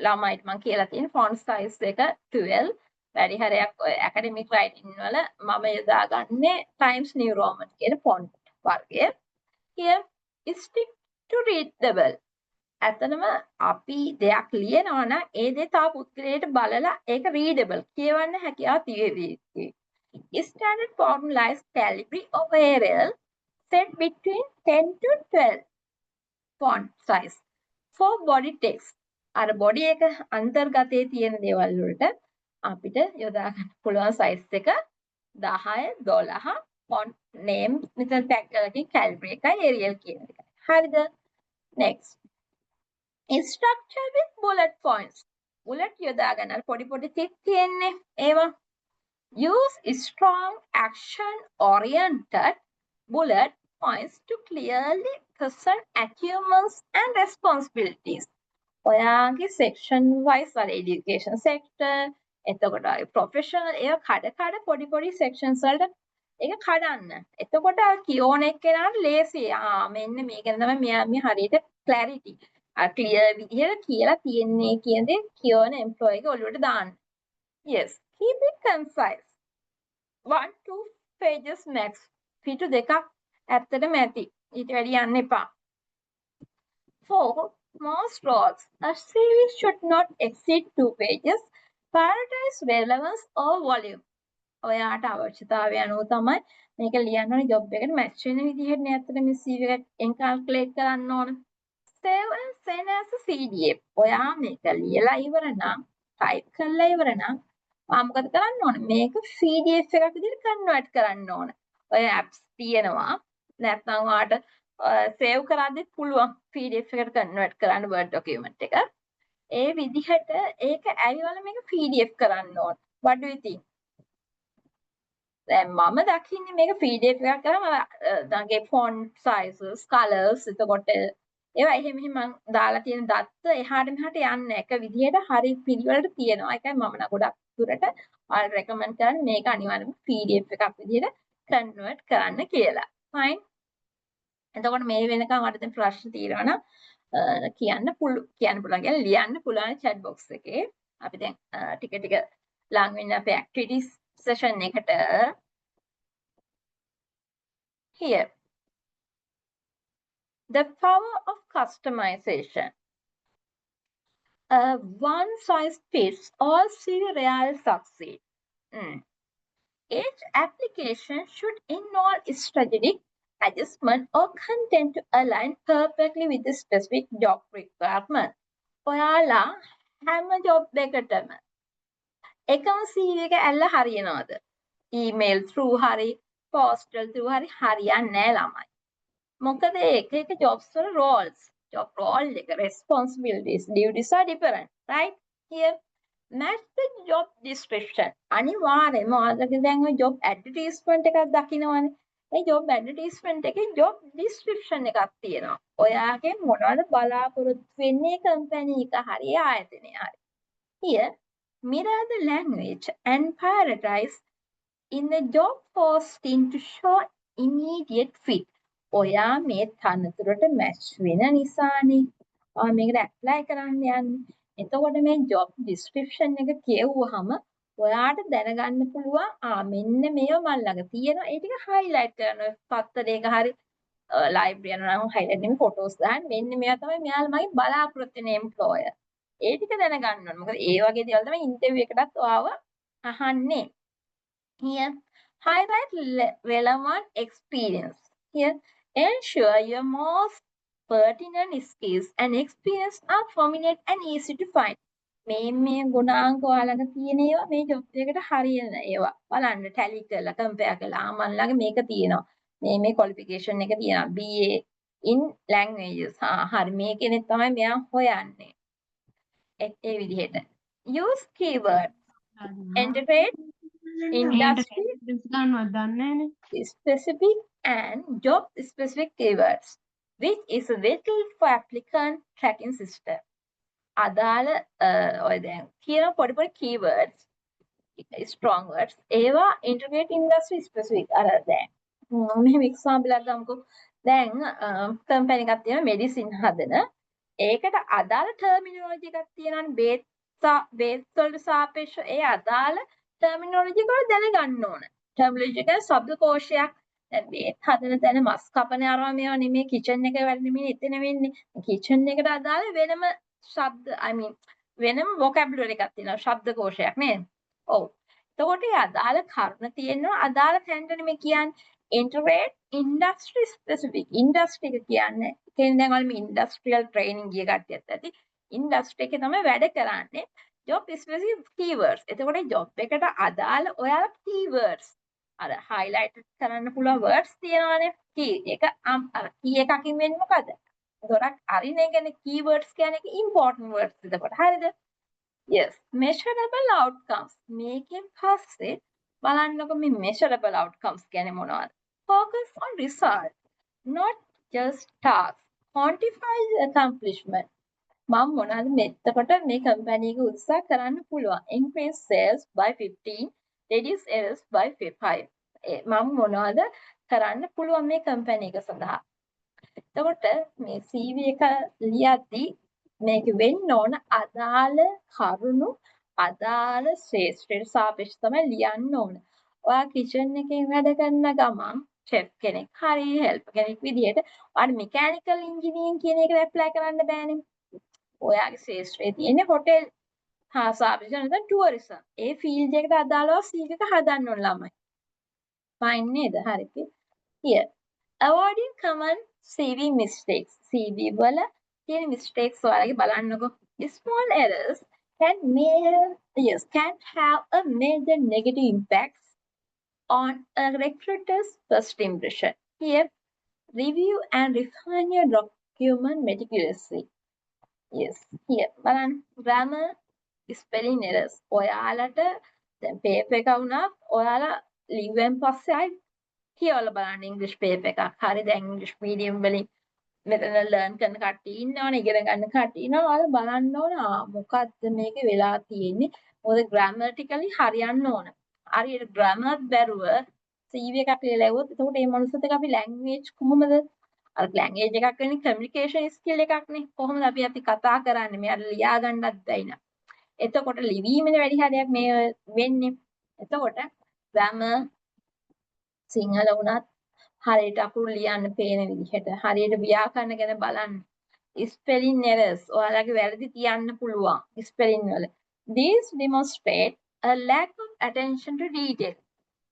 ළමයිට මම කියලා තියෙන font size එක 12 වැඩි හරියක් academic writing වල මම යොදාගන්නේ Times New Roman කියන font වර්ගය. Here stick to readable. ඇත්තටම අපි දෙයක් ලියනවා නම් ඒ දේ තව පුද්ගලයාට බලලා ඒක readable කියවන්න හැකියාව තියෙවි. Standard formula is Calibri or Arial set between 10 to 12 font size for body text. අර body එක අන්තර්ගතයේ තියෙන දේවල් වලට අපිට යොදා ගන්න පුළුවන් size එක 10 12 font name මෙතන tag එකකින් Calibri එකයි Arial කියන එකයි. හරිද? Next. Structure with bullet points. Bullet යොදා ගන්න අර පොඩි පොඩි tick තියෙන්නේ ඒවා. Use strong action oriented bullet points to clearly present achievements and responsibilities. ඔයාගේ section wise වල education sector එතකොට professional ඒවා කඩ පොඩි පොඩි sections වලට ඒක කඩන්න. එතකොට කියෝන එක්කෙනාට ලේසියි. මෙන්න මේක තමයි මෙයා මේ හරියට clarity. clear විදිහට කියලා තියෙන්නේ කියන දේ කියවන employee එක ඔළුවට දාන්න. Yes, keep it concise. 1-2 pages max. පිටු දෙකක් ඇත්තටම ඇති. ඊට වැඩි යන්න එපා. For most roles, a CV should not exceed 2 pages. Prioritize relevance or volume. ඔයාට අවශ්‍යතාවය අනුව තමයි මේක ලියන්න ඕනේ ජොබ් එකට මැච් වෙන විදිහට නේ ඇත්තට මේ CV එකෙන් කාල්කුලේට් කරන්න ඕන. Save and send as a PDF. ඔයා මේක ලියලා ඉවර නම් ටයිප් කරලා ඉවර නම් මොකද කරන්න ඕන? මේක PDF එකක් විදිහට කන්වර්ට් කරන්න ඕන. ඔය apps තියෙනවා. නැත්නම් ඔයාට සේව් කරද්දිත් පුළුවන් PDF එකට කන්වර්ට් කරන්න Word document එක. ඒ විදිහට ඒක ඇවිල්ලා මේක PDF කරන්න ඕන. What do you think? දැන් මම දකින්නේ මේක PDF එකක් කරාම තමන්ගේ font sizes, colors එතකොට ඒවා එහෙම මම දාලා තියෙන දත්ත එහාට මෙහාට යන්නේ එක විදිහට හරි පිළිවෙලට තියෙනවා. ඒකයි මම නම් ගොඩක් දුරට ඔයාලට රෙකමන්ඩ් කරන්නේ මේක අනිවාර්යයෙන්ම PDF එකක් විදිහට කන්වර්ට් කරන්න කියලා. fine. එතකොට මේ වෙනකන් මට දැන් ප්‍රශ්න තියෙනවා නම් කියන්න පුළුවන් කියලා ලියන්න පුළුවන් chat box එකේ. අපි දැන් ටික ටික ලඟ වෙන්න අපේ activities session එකට. Here, the power of customization. One size fits all CV rarely succeed. Each application should involve strategic adjustment or content to align perfectly with the specific job requirement. ඔයාලා හැම job එකටම එකම CV එක ඇල්ල හරියනවද? email through හරි postal through හරි හරියන්නේ නැහැ ළමයි. මොකද එක එක jobs වල roles, job role එක responsibilities, duties are different, right? Here, match the job description. අනිවාර්යයෙන්ම ඔයාලගේ දැන් ඔය job advertisement එකක් දකින්නවනේ. ඒ job advertisement එකේ job description එකක් තියෙනවා. ඔයාගේ මොනවද බලාපොරොත්තු වෙන්නේ company එක හරි ආයතනය හරි. Here, mirror the language and prioritize in the job posting to show immediate fit. ඔයා මේ තනතුරට මැච් වෙන නිසානේ ඔයා මේකට ඇප්ලයි කරන්න යන්නේ. එතකොට මේ job description එක කියවුවාම ඔයාට දැනගන්න පුළුවන් මෙන්න මේව මල් ළඟ තියෙනවා. ඒ ටික highlight කරනවා. පත්තරයක හරි library යනවා නම් highlight නෙමෙයි photos දාන්න. මෙන්න මේවා තමයි මෙයාලා මගේ බලාපොරොත්තු වෙන employer. ඒ ටික දැනගන්න ඕනේ. මොකද ඒ වගේ දේවල් තමයි interview එකටත් ඔයාව අහන්නේ. Here, highlight relevant experience. Here, ensure your most pertinent skills and experience are familiar and easy to find. මේ ගුණාංග ඔයාලඟ තියෙන ඒවා මේ ජොබ් එකට හරියන ඒවා බලන්න ටැලි කරලා කම්පෙයාර් කරලා මන් ළඟ මේක තියෙනවා. මේ qualification එක තියෙනවා. BA in languages. හරි මේකනේ තමයි මෙයා හොයන්නේ. ඒ විදිහට. Use keywords. Integrate industry specific and job specific keywords, which is vital for applicant tracking system. අදාළ ඔය දැන් කියන පොඩි keywords, strong words, ඒවා integrate industry specific. අර දැන් මෙහෙම example එකක් ගමුකෝ. දැන් company එකක් තියෙනවා medicine හදන. ඒකට අදාළ terminology එකක් තියෙනවානේ බේත් වලට සාපේක්ෂව ඒ අදාළ terminology වල දැනගන්න ඕන. terminology එක શબ્දකෝෂයක්. දැන් බේත් හදන තැන මස් කපන අරවා මේවා නෙමෙයි කිචන් එක වැඩ නෙමෙයි එතන වෙන්නේ. කිචන් එකට අදාළ වෙනම ශබ්ද වෙනම vocabulary එකක් තියෙනවා શબ્දකෝෂයක් නේද? ඔව්. එතකොට ඒ අදාළ කර්ණ තියෙනවා අදාළ තැනට නෙමෙයි කියන්නේ integrate industry specific. industry එක කියන්නේ දැන් ඔයාලා මේ industrial training ගිය කට්ටියත් ඇති. industry එකේ තමයි වැඩ කරන්නේ. job specific keywords. එතකොට job එකට අදාළ ඔයාලා keywords අර highlight කරන්න පුළුවන් words තියෙනවානේ. key එක key එකකින් වෙන්නේ මොකද? ගොඩක් අරින එකනේ keywords කියන්නේ important words එතකොට. හරිද? Yes. Measurable outcomes. මේකෙන් පස්සේ බලන්නකො මේ measurable outcomes කියන්නේ මොනවද? Focus on result, not just tasks. Quantify the accomplishment. මම මොනවද මෙතකොට මේ කම්පැනි එක උත්සාහ කරන්න පුළුවන්. Increase sales by 15, reduce errors by 5. මම මොනවද කරන්න පුළුවන් මේ කම්පැනි එක සඳහා. එතකොට මේ CV එක ලියද්දී මේක වෙන්න ඕන අදාළ කරුණු අදාළ ශ්‍රේෂ්ඨයට සාපේක්ෂව තමයි ලියන්න ඕන. ඔයා කිචන් එකේ වැඩ කරන ගමන් chef කෙනෙක් හරි help කෙනෙක් විදියට ඔයාට mechanical engineering කියන එකට apply කරන්න බෑනේ. ඔයාගේ ශ්‍රේෂ්ඨයේ තියෙන්නේ hotel හා සාපේක්ෂව නැත්නම් tourism. ඒ field එකට අදාළව CV එක හදන්න ඕන ළමයි. fine නේද? හරි. Here avoiding common CV mistakes. CV වල තියෙන mistakes ඔයාලගේ බලන්නකෝ. Small errors can have a major negative impact on a recruiter's first impression. Here, review and refine your document meticulously. Yes, here බලන්න grammar spelling errors. ඔයාලට දැන් paper එක වුණත් ඔයාලා ලිව්වෙන් පස්සේ ආයි කියවලා බලන්න ඉංග්‍රීසි paper එකක්. හරි දැන් ඉංග්‍රීසි medium වලින් මෙතන ලර්න් කරන කට්ටිය ඉන්නවනේ ඉගෙන ගන්න කට්ටිය ඉන්නවා. ඔයාලා බලන්න ඕන මොකක්ද මේකේ වෙලා තියෙන්නේ. මොකද grammatically හරියන්න ඕන. හරියට grammar බැරුව CV එකක් ලියලා එවුවොත් එතකොට මේ මනුස්සත් එක්ක අපි language කොහොමද අර language එකක් වෙන්නේ communication skill එකක්නේ. කොහොමද අපි කතා කරන්නේ මෙයාට ලියා ගන්නත් බැයි නා. එතකොට ලිවීමේ වැඩි හරියක් මේ වෙන්නේ. එතකොට grammar සිංහල වුණත් හරියට අකුරු ලියන්න පේන විදිහට හරියට ව්‍යාකරණ ගැන බලන්න. spelling errors ඔයාලගේ වැරදි තියන්න පුළුවන් spelling වල. These demonstrate a lack of attention to detail.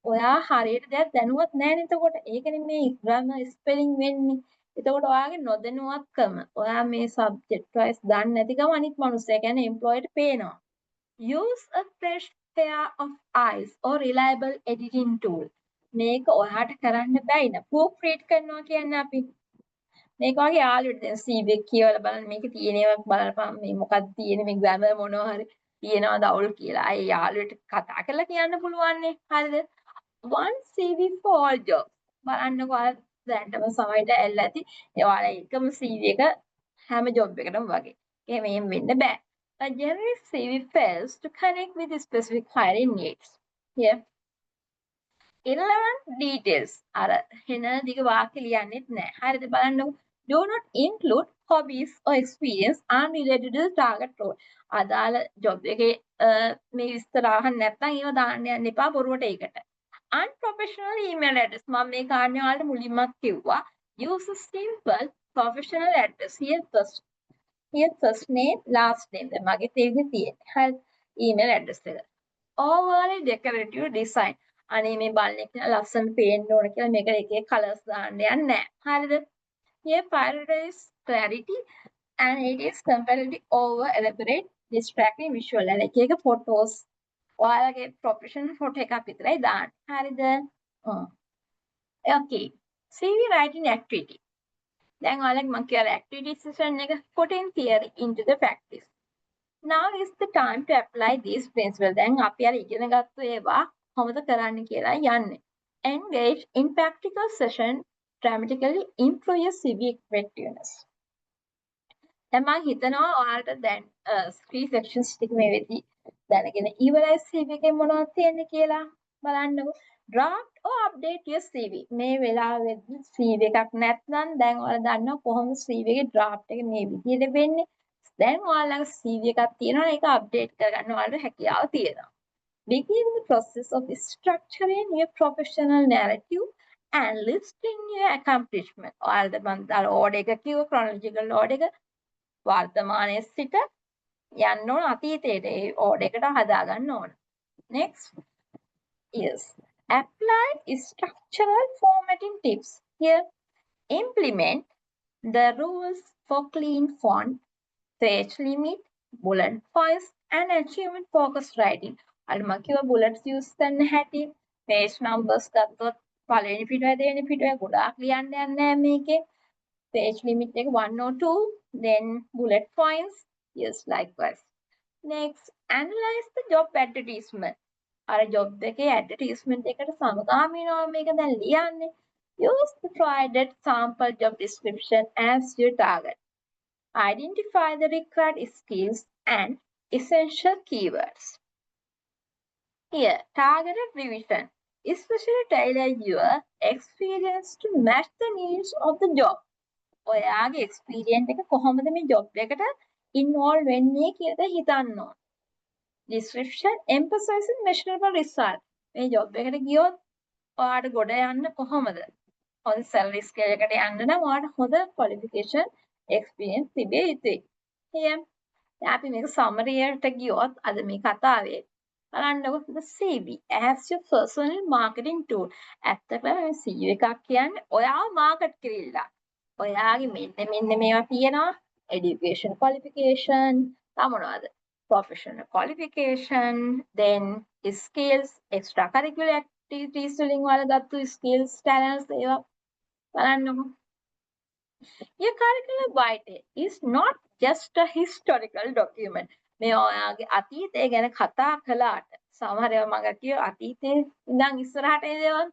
ඔයා හරියට දෙයක් දැනුවත් නැහැ නේද? එතකොට ඒකනේ මේ grammar spelling වෙන්නේ. එතකොට ඔයාගේ නොදැනුවත්කම ඔයා මේ subject wise දන්නේ නැතිකම අනිත් මිනිස්සයා කියන්නේ employee ට පේනවා. Use a fresh pair of eyes or reliable editing tool. මේක ඔයාට කරන්න බැයි න ප්‍රූෆ් රීඩ් කරනවා කියන්නේ අපි මේක වගේ යාළුවෙක් දැන් CV එක කියවලා බලන්න මේකේ තියෙන ඒවා බලපන් මේ මොකක්ද තියෙන්නේ මේ ග්‍රැමර් මොනවා හරි තියෙනවද අවුල් කියලා. අය යාළුවෙට කතා කරලා කියන්න පුළුවන් නේ. හරිද? one CV for all jobs. බලන්නකෝ ඔයාලා දැන්ටම සමහරට ඇල්ල ඇති. ඒ ඔයාලා එකම CV එක හැම ජොබ් එකකටම වගේ. එහෙම වෙන්න බෑ. A generic CV fails to connect with the specific hiring needs. Yeah. Irrelevant details අර හෙන දිග වාක්‍ය ලියන්නෙත් නැහැ. හරිද බලන්නකො. Do not include hobbies or experience unrelated to the target role. අදාළ job එකේ මේ විස්තර අහන්න නැත්නම් ඒව දාන්න යන්න එපා බොරුවට ඒකට. Unprofessional email address මම මේ කාරණේ වලට මුලින්මත් කිව්වා. Use a simple professional address. Here first name last name. දැන් මගේ තේරෙන්නේ තියෙන්නේ. හරි email address එක. Overly decorative design. අනේ මේ බලන්නේ ලස්සන පේන්න ඕන කියලා මේක එක එක කලර්ස් දාන්න යන්නේ නැහැ. හරිද? Here prioritize clarity and it is comparatively over elaborate distracting visual. and එක එක photos ඔයාලගේ professional photo එකක් විතරයි දාන්න. හරිද? Okay. CV writing activity. දැන් ඔයාලගේ මම කියලා activity session එක putting theory into the practice. Now is the time to apply these principles. දැන් අපි අර ඉගෙන ගත්ත ඒවා කොහොමද කරන්න කියලා යන්නේ. Engage in practical session dramatically improve your CV effectiveness. දැන් මම හිතනවා ඔයාලට දැන් 3 sections ටික මේ වෙද්දි දැනගෙන ඉවරයි CV එකේ මොනවද තියෙන්නේ කියලා බලන්නකො. Draft or update your CV. මේ වෙලාවෙදි CV එකක් නැත්නම් දැන් ඔයාලා දන්නවා කොහොමද CV එකේ draft එක මේ විදිහට වෙන්නේ. දැන් ඔයාලගේ CV එකක් තියෙනවා ඒක update කරගන්න ඔයාලට හැකියාව තියෙනවා. Begin the process of structuring your professional narrative and listing your accomplishment. ඔයාලට මම අර order එක කිව්ව chronological order එක වර්තමානයේ සිට යන්න ඕන අතීතයට ඒ order එකට හදා ගන්න ඕන. Next is apply structural formatting tips. Here implement the rules for clean font, page limit, bullet points and achievement focused writing. අර මම කිව්වා bullets use කරන්න හැටි page numbers ගත්තොත් පළවෙනි පිටුවේ දෙවෙනි පිටුවේ ගොඩාක් ලියන්න යන්නේ නැහැ මේකේ page limit එක 1 or 2 then bullet points yes likewise. Next analyze the job advertisement. අර job එකේ advertisement එකට සමගාමීව මේක දැන් ලියන්නේ. Use the provided sample job description as your target. Identify the required skills and essential keywords. Here, targeted revision, especially tailor your experience to match the needs of the job. ඔයාගේ experience එක කොහොමද මේ job එකට involved වෙන්නේ කියලාද හිතන්න ඕන. Description emphasizing measurable result. මේ job එකට ගියොත් ඔයාට ගොඩ යන්න කොහොමද? හොඳ salary scale එකට යන්න නම් ඔයාට හොඳ qualification experience තිබිය යුතුයි. here අපි මේක summary එකට ගියොත් අද මේ කතාවේ බලන්නකො the CV as your personal marketing tool. ඇත්තටම මේ CV එකක් කියන්නේ ඔයාව මාකට් කිරිල්ල. ඔයාගේ මෙන්න මේවා තියෙනවා education qualification මොනවද? professional qualification, then skills, extracurricular activities වලින් වලගත්තු skills, talents ඒවා බලන්නකො. Your curriculum vitae is not just a historical document. මේ ඔයාගේ අතීතය ගැන කතා කළාට සමහර ඒවා මම කිය අතීතේ ඉඳන් ඉස්සරහට එන දේවල්.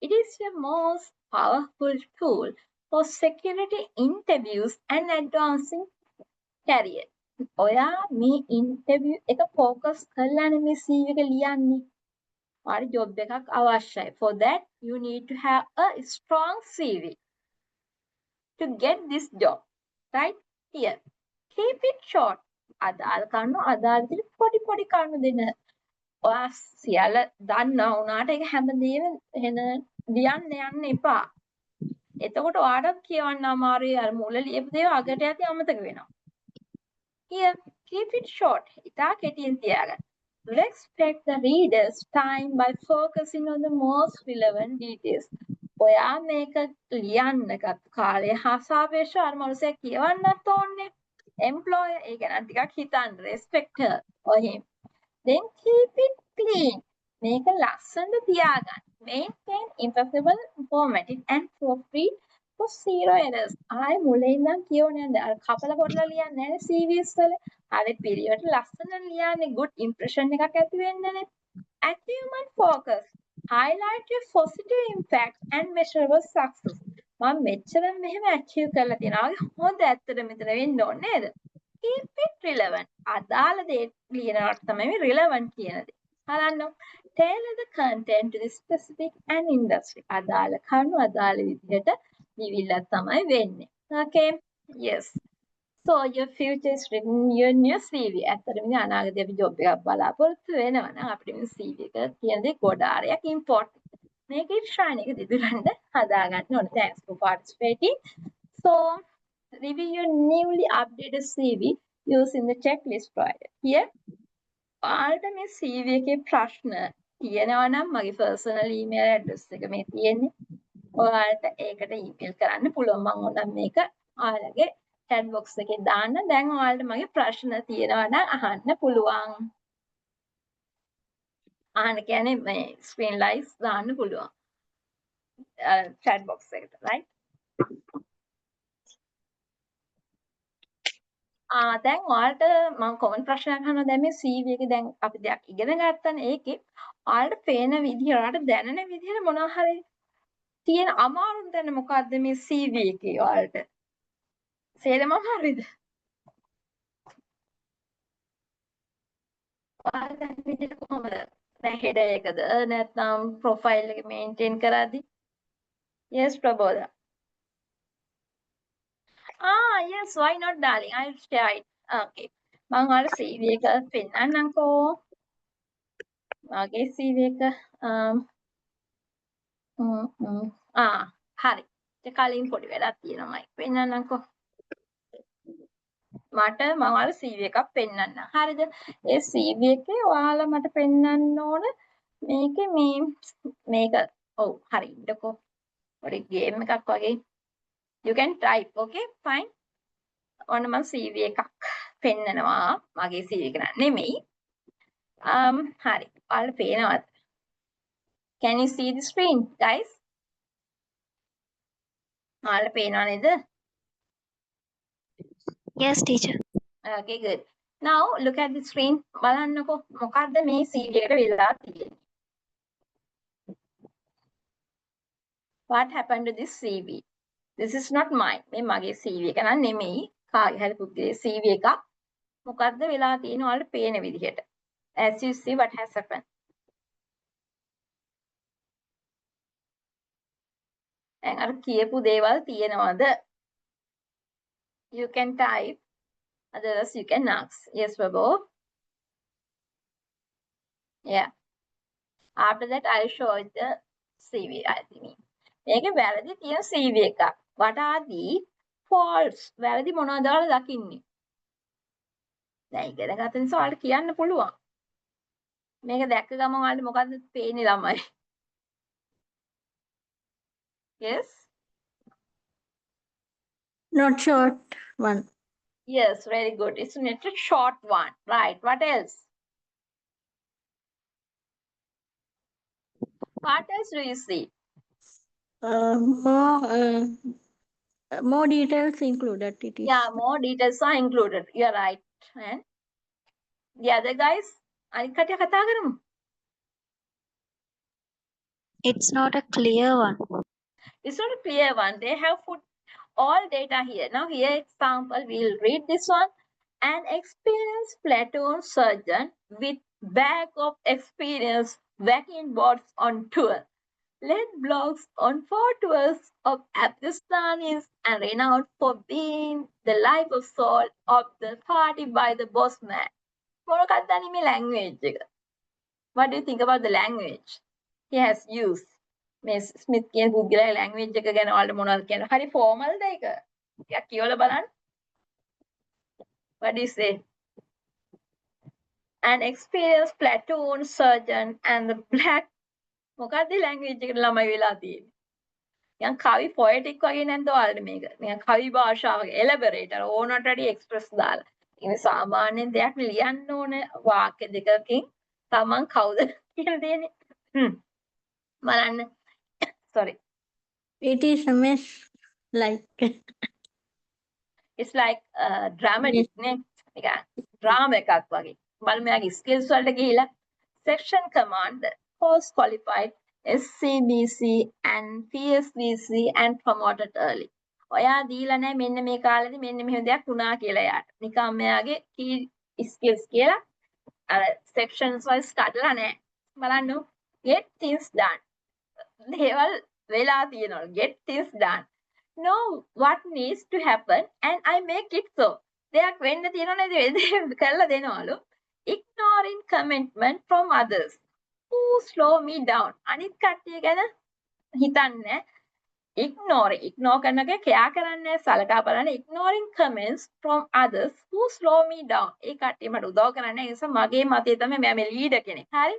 It is your most powerful tool for security interviews and advancing career. ඔයා මේ ඉන්ටර්විව් එක ફોකස් කරලානේ මේ CV එක ලියන්නේ. ඔයාට ජොබ් එකක් අවශ්‍යයි. For that you need to have a strong CV to get this job. Right here. Keep it short. අදාළ කරුණු අදාළ විදිහට පොඩි කරුණු දෙන්න. ඔයා සියල්ල දන්නා වුණාට ඒක හැමදේම එන ලියන්න යන්න එපා. එතකොට ඔයාට කියවන්න අමාරුයි අර මුල ලියපු දේවල් අගට යද්දී අමතක වෙනවා. Here, keep it short. ඉතා කෙටියෙන් තියාගන්න. Respect the reader's time by focusing on the most relevant details. ඔයා මේක ලියන්න ගත් කාලය හා සාපේක්ෂව අර මනුස්සයා කියවන්නත් ඕනේ. Employer ඒ ගැන ටිකක් හිතන්න. Respect her or him. Then keep it clean. මේක ලස්සනට තියාගන්න. Maintain impeccable formatting and free for zero errors. ආයේ මුලින් ඉඳන් කියවන්නේ නැද්ද? අර කපල කොටලා ලියන්නේ නැහැ CVs වල. හරි පිළිවෙලට ලස්සන ලියන්නේ good impression එකක් ඇති වෙන්නනේ. Achievement focus. Highlight your positive impact and measurable success. මම මෙච්චර මෙහෙම achieve කරලා තියෙනවා. හොඳ ඇත්තට මෙතන වෙන්න ඕනේ නේද? Keep it relevant. අදාළ දේ ලියනවට තමයි relevant කියන දේ. බලන්න. Tailor the content to the specific and industry. අදාළ කරුණු අදාළ විදිහට ලිවිලා තමයි වෙන්නේ. Okay? Yes. So your future is written in your CV. ඇත්තටම ඉතින් අනාගතේ අපි ජොබ් එකක් බලාපොරොත්තු වෙනවා නම් අපිට මේ CV එක කියන දේ ගොඩාරියක් important. Make it shine එක දිදුරන්න හදාගන්න ඕනේ. Thanks for participating. So review your newly updated CV using the checklist provided. Here, ඔයාලට මේ CV එකේ ප්‍රශ්න තියෙනවා නම් මගේ personal email address එක මේ තියෙන්නේ. ඔයාලට ඒකට email කරන්න පුළුවන්. මම ඕනම් මේක ඔයාලගේ chat box එකේ දාන්න. දැන් ඔයාලට මගේ ප්‍රශ්න තියෙනවා නම් අහන්න පුළුවන්. අහන්න කියන්නේ මේ screen live දාන්න පුළුවන්. chat box එකට, right? දැන් ඔයාලට මම කොමන්ට් ප්‍රශ්නයක් අහනවා. දැන් මේ CV එකේ දැන් අපි දෙයක් ඉගෙන ගන්නනේ. ඒකේ ඔයාලට පේන විදිහ, ඔයාලට දැනෙන විදිහට මොනවා හරි තියෙන අමාරුම තැන මොකද්ද මේ CV එකේ ඔයාලට? සේරම හරිද? ඔයාලට දැන් විදිහට කොහොමද? දැන් header එකද නැත්නම් profile එක maintain කරද්දි? Yes, Prabodha. Yes, why not, darling? I'll share it. Okay. මම ඔයාලට CV එක පෙන්නන්නම්කෝ. මගේ CV එක හරි. ඒ කලින් පොඩි වැඩක් තියෙනවා. පෙන්නන්නම්කෝ. මට මම ඔයාලට CV එකක් පෙන්නන්න. හරිද? ඒ CV එකේ ඔයාලා මට පෙන්නන්න ඕන මේකේ මේක ඔව් හරි ඉන්නකෝ. පොඩි ගේම් එකක් වගේ. You can type, okay? Fine. ඔන්න මම CV එකක් පෙන්නනවා. මගේ CV එක නෙමෙයි. හරි. ඔයාලට පේනවද? Can you see the screen, guys? ඔයාලට පේනව නේද? Yes, teacher. Okay, good. Now look at the screen. බලන්නකෝ මොකද්ද මේ CV එකට වෙලා තියෙන්නේ. What happened to this CV? This is not mine. මේ මගේ CV එක නන් නෙමෙයි. කාගේ හරි පුද්ගලගේ CV එකක්. මොකද්ද වෙලා තියෙන්නේ ඔයාලට පේන විදිහට. As you see what has happened. දැන් අර කියපු දේවල් තියෙනවද? You can type Others you can ask. Yes, Babo. Yeah. After that, I'll show you the CV, I think. මේකේ වැරදි තියෙන CV එකක්. What are the faults? වැරදි මොනවද ඔයාලා දකින්නේ? දැන් ඉගෙන ගන්න නිසා ඔයාලට කියන්න පුළුවන්. මේක දැක්ක ගමන් ඔයාලට මොකද්ද පේන්නේ ළමයි? Yes? Not short one. Yes, very good. It's not a short one. Right. What else? What else do you see? More details included. It is. Yeah, more details are included. You're right. And the other guys, අනිත් කටිය කතා කරමු. It's not a clear one. It's not a clear one. They have put all data here. Now, here example, we'll read this one. An experienced platoon surgeon with bag of experience vaccine bots on tour led blogs on 4 tours of Afghanistan and renowned for being the life of soul of the party by the boss man. මොනකක්ද මේ language එක? What do you think about the language he has used? මේ Smith කියන පුද්ගලයා language එක ගැන ඔයාලට මොනවද කියන්නේ? හරි formal ද ඒක? ටිකක් කියවලා බලන්න. What do you say? An experienced platoon surgeon and the black මොකක්ද language එකට ළමයි වෙලා තියෙන්නේ? නිකන් කවි poetic වගේ නැද්ද ඔයාලට මේක? නිකන් කවි භාෂාවක elaborator ඕනට වැඩි express දාලා. ඉතින් සාමාන්‍යයෙන් දෙයක් ලියන්න ඕන වාක්‍ය දෙකකින් තමන් කවුද කියලා දෙන්නේ. බලන්න. Sorry. It is a mess. Like. It's like dramatic නේ. නිකන් drama එකක් වගේ. බලන්න මෙයාගේ skills වලට ගිහිලා section commander, post qualified, SCBC and PSBC and promoted early. ඔයා දීලා නැහැ මෙන්න මේ කාලෙදි මෙන්න මෙහෙම දෙයක් වුණා කියලා එයාට. නිකන් මෙයාගේ key skills කියලා අර sections wise කඩලා නැහැ. බලන්න. Get things done. දේවල් වෙලා තියෙනවා. Get things done. Know what needs to happen and I make it so. දෙයක් වෙන්න තියෙනවා නේද? කරලා දෙනවලු. Ignoring commitment from others who slow me down. අනිත් කට්ටිය ගැන හිතන්නේ ignore කරන එක care කරන්නේ සලකා බලන්න. Ignoring comments from others who slow me down. ඒ කට්ටිය මට උදව් කරන්නේ ඒ නිසා මගේ මතය තමයි මෙයා මේ leader කෙනෙක්. හරි?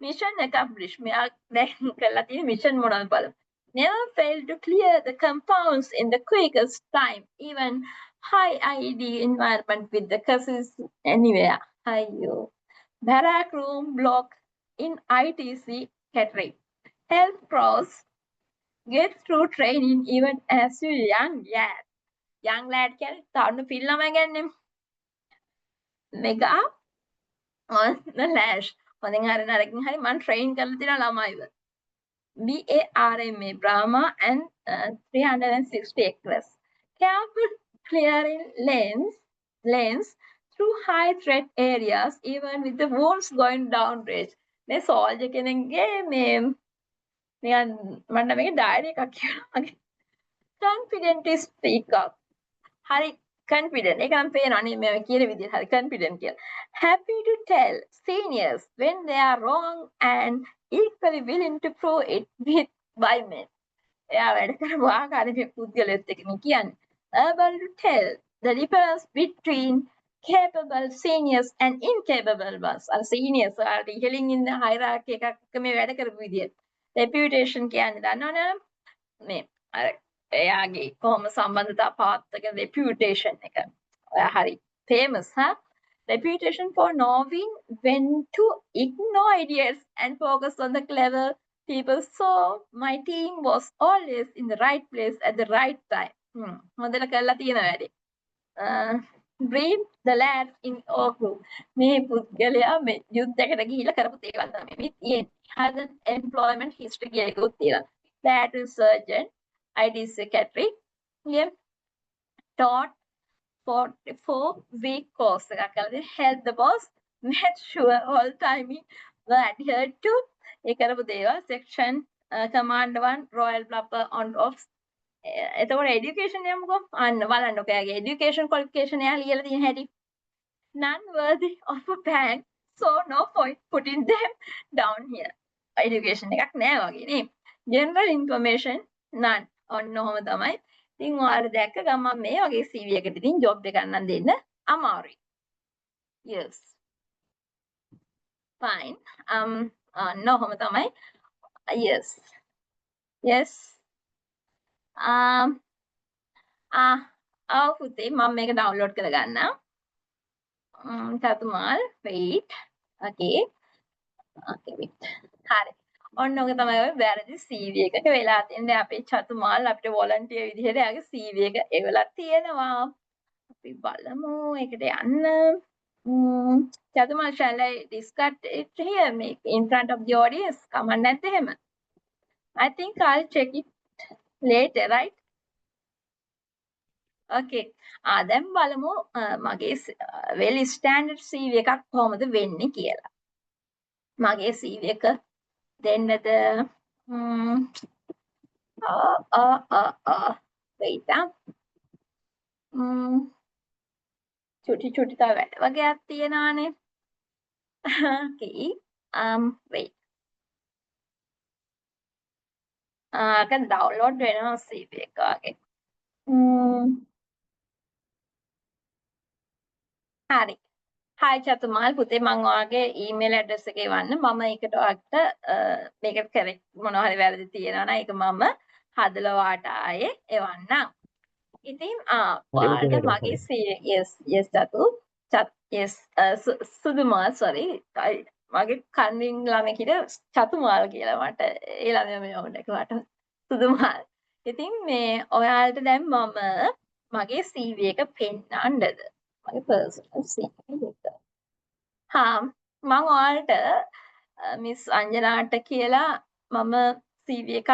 Mission accomplished. මෙයා දැන් කරලා තියෙන mission මොනවද බලමු. Never fail to clear the compounds in the quickest time, even high IED environment with the cases anywhere. Ayyo. Barrack room block in ITC catering. Help pros get through training even as you young lad. Young lad කියන්නේ තරුණ පිල්ලම ගැන්නේ. Mega on the lash. හොඳින් හරි නරකින් හරි මම train කරලා තියෙන ළමයිව. BARMA, Brahma and 360 acres. Careful clearing lanes through high threat areas, even with the wolves going down range. මේ soldier කෙනෙක්ගේ මේ නිකන් මම මේක diary එකක් කියනවා. Confident to speak up. හරි confident. ඒක නම් පේනවා නේ මේ කියන විදිහට හරි confident කියලා. Happy to tell seniors when they are wrong and equally willing to prove it with by men. එයා වැඩ කරපු ආකාරය මේ පුද්ගලයත් එක්ක මේ කියන්නේ. Able to tell the difference between capable seniors and incapable ones. අර seniors වලට ඉහළින් ඉන්න hierarchy එකක් එක්ක මේ වැඩ කරපු විදිහට. Reputation කියන්නේ දන්නවනේ මේ අර එයාගේ කොහොම සම්බන්ධතා පාත්තක reputation එක. ඔයා හරි famous huh? Reputation for knowing when to ignore idiots and focus on the clever people. So my team was always in the right place at the right time. හොඳට කරලා තියෙන වැඩේ. Brief the lads in our group. මේ පුද්ගලයා මේ යුද්ධයකට ගිහිල්ලා කරපු දේවල් තමයි මේ තියෙන්නේ. Has an employment history කියලාකුත් තියෙනවා. Platoon surgeon, IT secretary, here taught 44-week course එකක් කරලා තියෙනවා. Help the boss make sure all timing were adhered to. ඒ කරපු දේවල් section command 1 Royal Bluffer on off එතකොට education යමුකෝ. අන්න බලන්නකෝ එයාගේ education qualification එයා ලියලා තියෙන හැටි. None worthy of a bank, so no point putting them down here. Education එකක් නෑ වගේ නේ. General information none. ඔන්න ඔහොම තමයි. ඉතින් ඔයාලා දැක්ක ගමන් මේ වගේ CV එකට ඉතින් job එකක් නම් දෙන්න අමාරුයි. Yes. Fine. ඔන්න ඔහොම තමයි. Yes. Yes. පුතේ මම මේක download කරගන්නම්. චතුමාල් wait. Okay. Okay wait. හරි. ඔන්න ඔක තමයි ඔය වැරදි CV එකක වෙලා තියෙන්නේ. අපේ චතුමාල් අපිට volunteer විදිහට එයාගේ CV එක එවලා තියෙනවා. අපි බලමු ඒකට යන්න. චතුමාල් shall I discuss it here in front of the audience? කමක් නැද්ද එහෙම? I think I'll check it later, right? Okay. දැන් බලමු මගේ well standard CV එකක් කොහොමද වෙන්නේ කියලා. මගේ CV එක දෙන්නද wait. චුටි තව වැඩ වගේක් තියෙනවානේ. Okay. Wait. can download වෙනවා CV එක වගේ. හරි. Hi චතුමාල් පුතේ මම ඔයාගේ email address එක එවන්න. මම ඒකට ඔයාලට මේක correct මොනවා හරි වැරදි තියෙනවා නම් ඒක මම හදලා ඔයාට ආයේ එවන්නම්. ඉතින් ඔයාලට මගේ yes චතු yes සුදුමාල් sorry මගේ කන්නින් ළමෙකිට චතුමාල් කියලා මට ඒ ළමයා මේ වුණා කිව්වට සුදුමාල්. ඉතින් මේ ඔයාලට දැන් මම මගේ CV එක පෙන්නන්නද? මගේ personal CV එක. මම ඔයාලට මිස් අංජනාට කියලා මම CV එකක්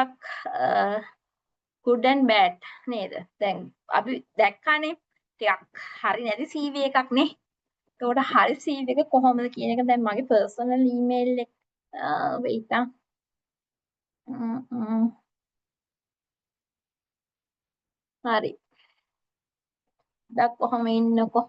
good and bad නේද? දැන් අපි දැක්කනේ ටිකක් හරි නැති CV එකක් නේ. ඒකට හරි CV එක කොහොමද කියන එක දැන් මගේ personal email එක wait හරි. දැන් කොහොම ඉන්නකෝ.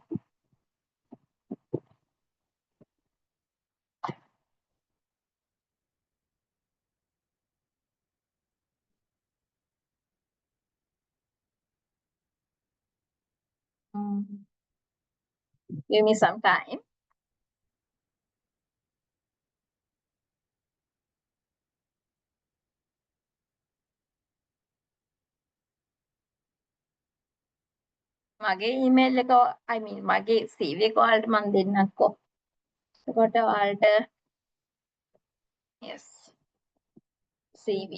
Give me some time. මගේ email එක I mean මගේ CV එක ඔයාලට මම දෙන්නම්කෝ. එතකොට ඔයාලට yes CV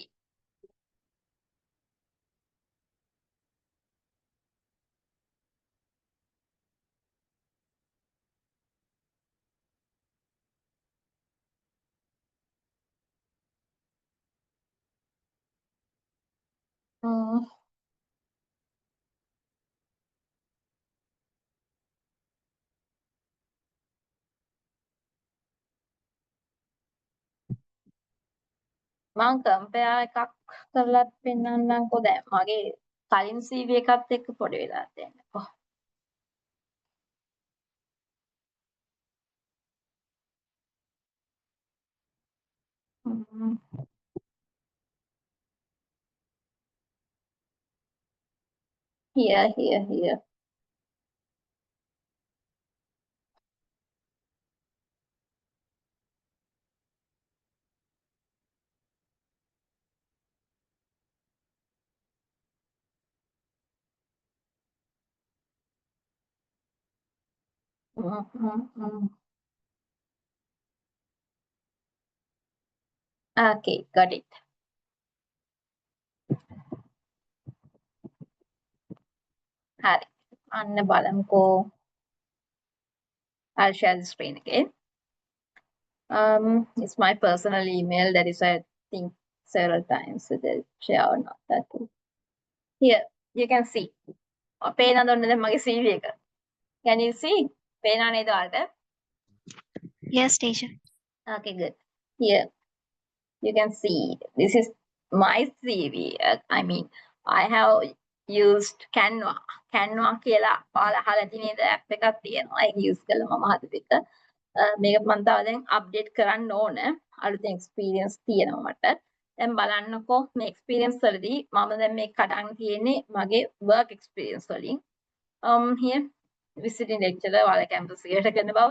මම කම්පෙයාර් එකක් කරලා පෙන්නන්නම්කෝ දැන් මගේ කලින් CV එකත් එක්ක පොඩි වෙලා දෙන්නකෝ. Here. Okay, got it. හරි. අන්න බලමුකෝ. I'll share the screen again. It's my personal email that is I think several times so they share or not that too. Here you can see. පේනවද ඔන්න දැන් මගේ CV එක? Can you see? පේනව නේද ඔයාලට? Yes, teacher. Okay, good. Here you can see this is my CV. I mean I have used Canva. Canva කියලා ඔයාලා අහලා තියෙන app එකක් තියෙනවා. ඒක use කරලා මම හදපු එක. මේක මම තව දැන් අප්ඩේට් කරන්න ඕන. අලුතෙන් එක්ස්පීරියන්ස් තියෙනවා මට. දැන් බලන්නකෝ මේ එක්ස්පීරියන්ස් වලදී මම දැන් මේක කඩන් තියෙන්නේ මගේ work experience වලින්. Here visiting lecturer ඔයාලා කැම්පස් එකට කරන බව.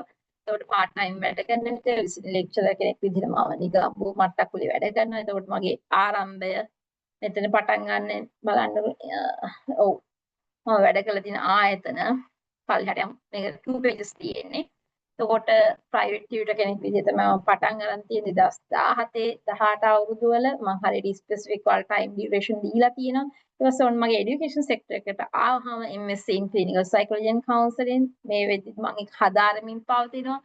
එතකොට part time වැඩ කරන විට visiting lecturer කෙනෙක් විදිහට මම නිකම්බු මට්ටකුලේ වැඩ කරනවා. එතකොට මගේ ආරම්භය මෙතන පටන් ගන්න බලන්න ඔව් මම වැඩ කළ තියෙන ආයතන පල්ලෙහාට යමු. මේක 2 pages තියෙන්නේ. එතකොට private tutor කෙනෙක් විදිහට මම පටන් ගන්න තියෙන 2017 18 අවුරුදු වල මම හරියට specific වල time duration දීලා තියෙනවා. ඊට පස්සේ ඔන්න මගේ education sector එකට ආවම MSc in clinical psychology and counseling මේ වෙද්දිත් මම ඒක හදාරමින් පවතිනවා.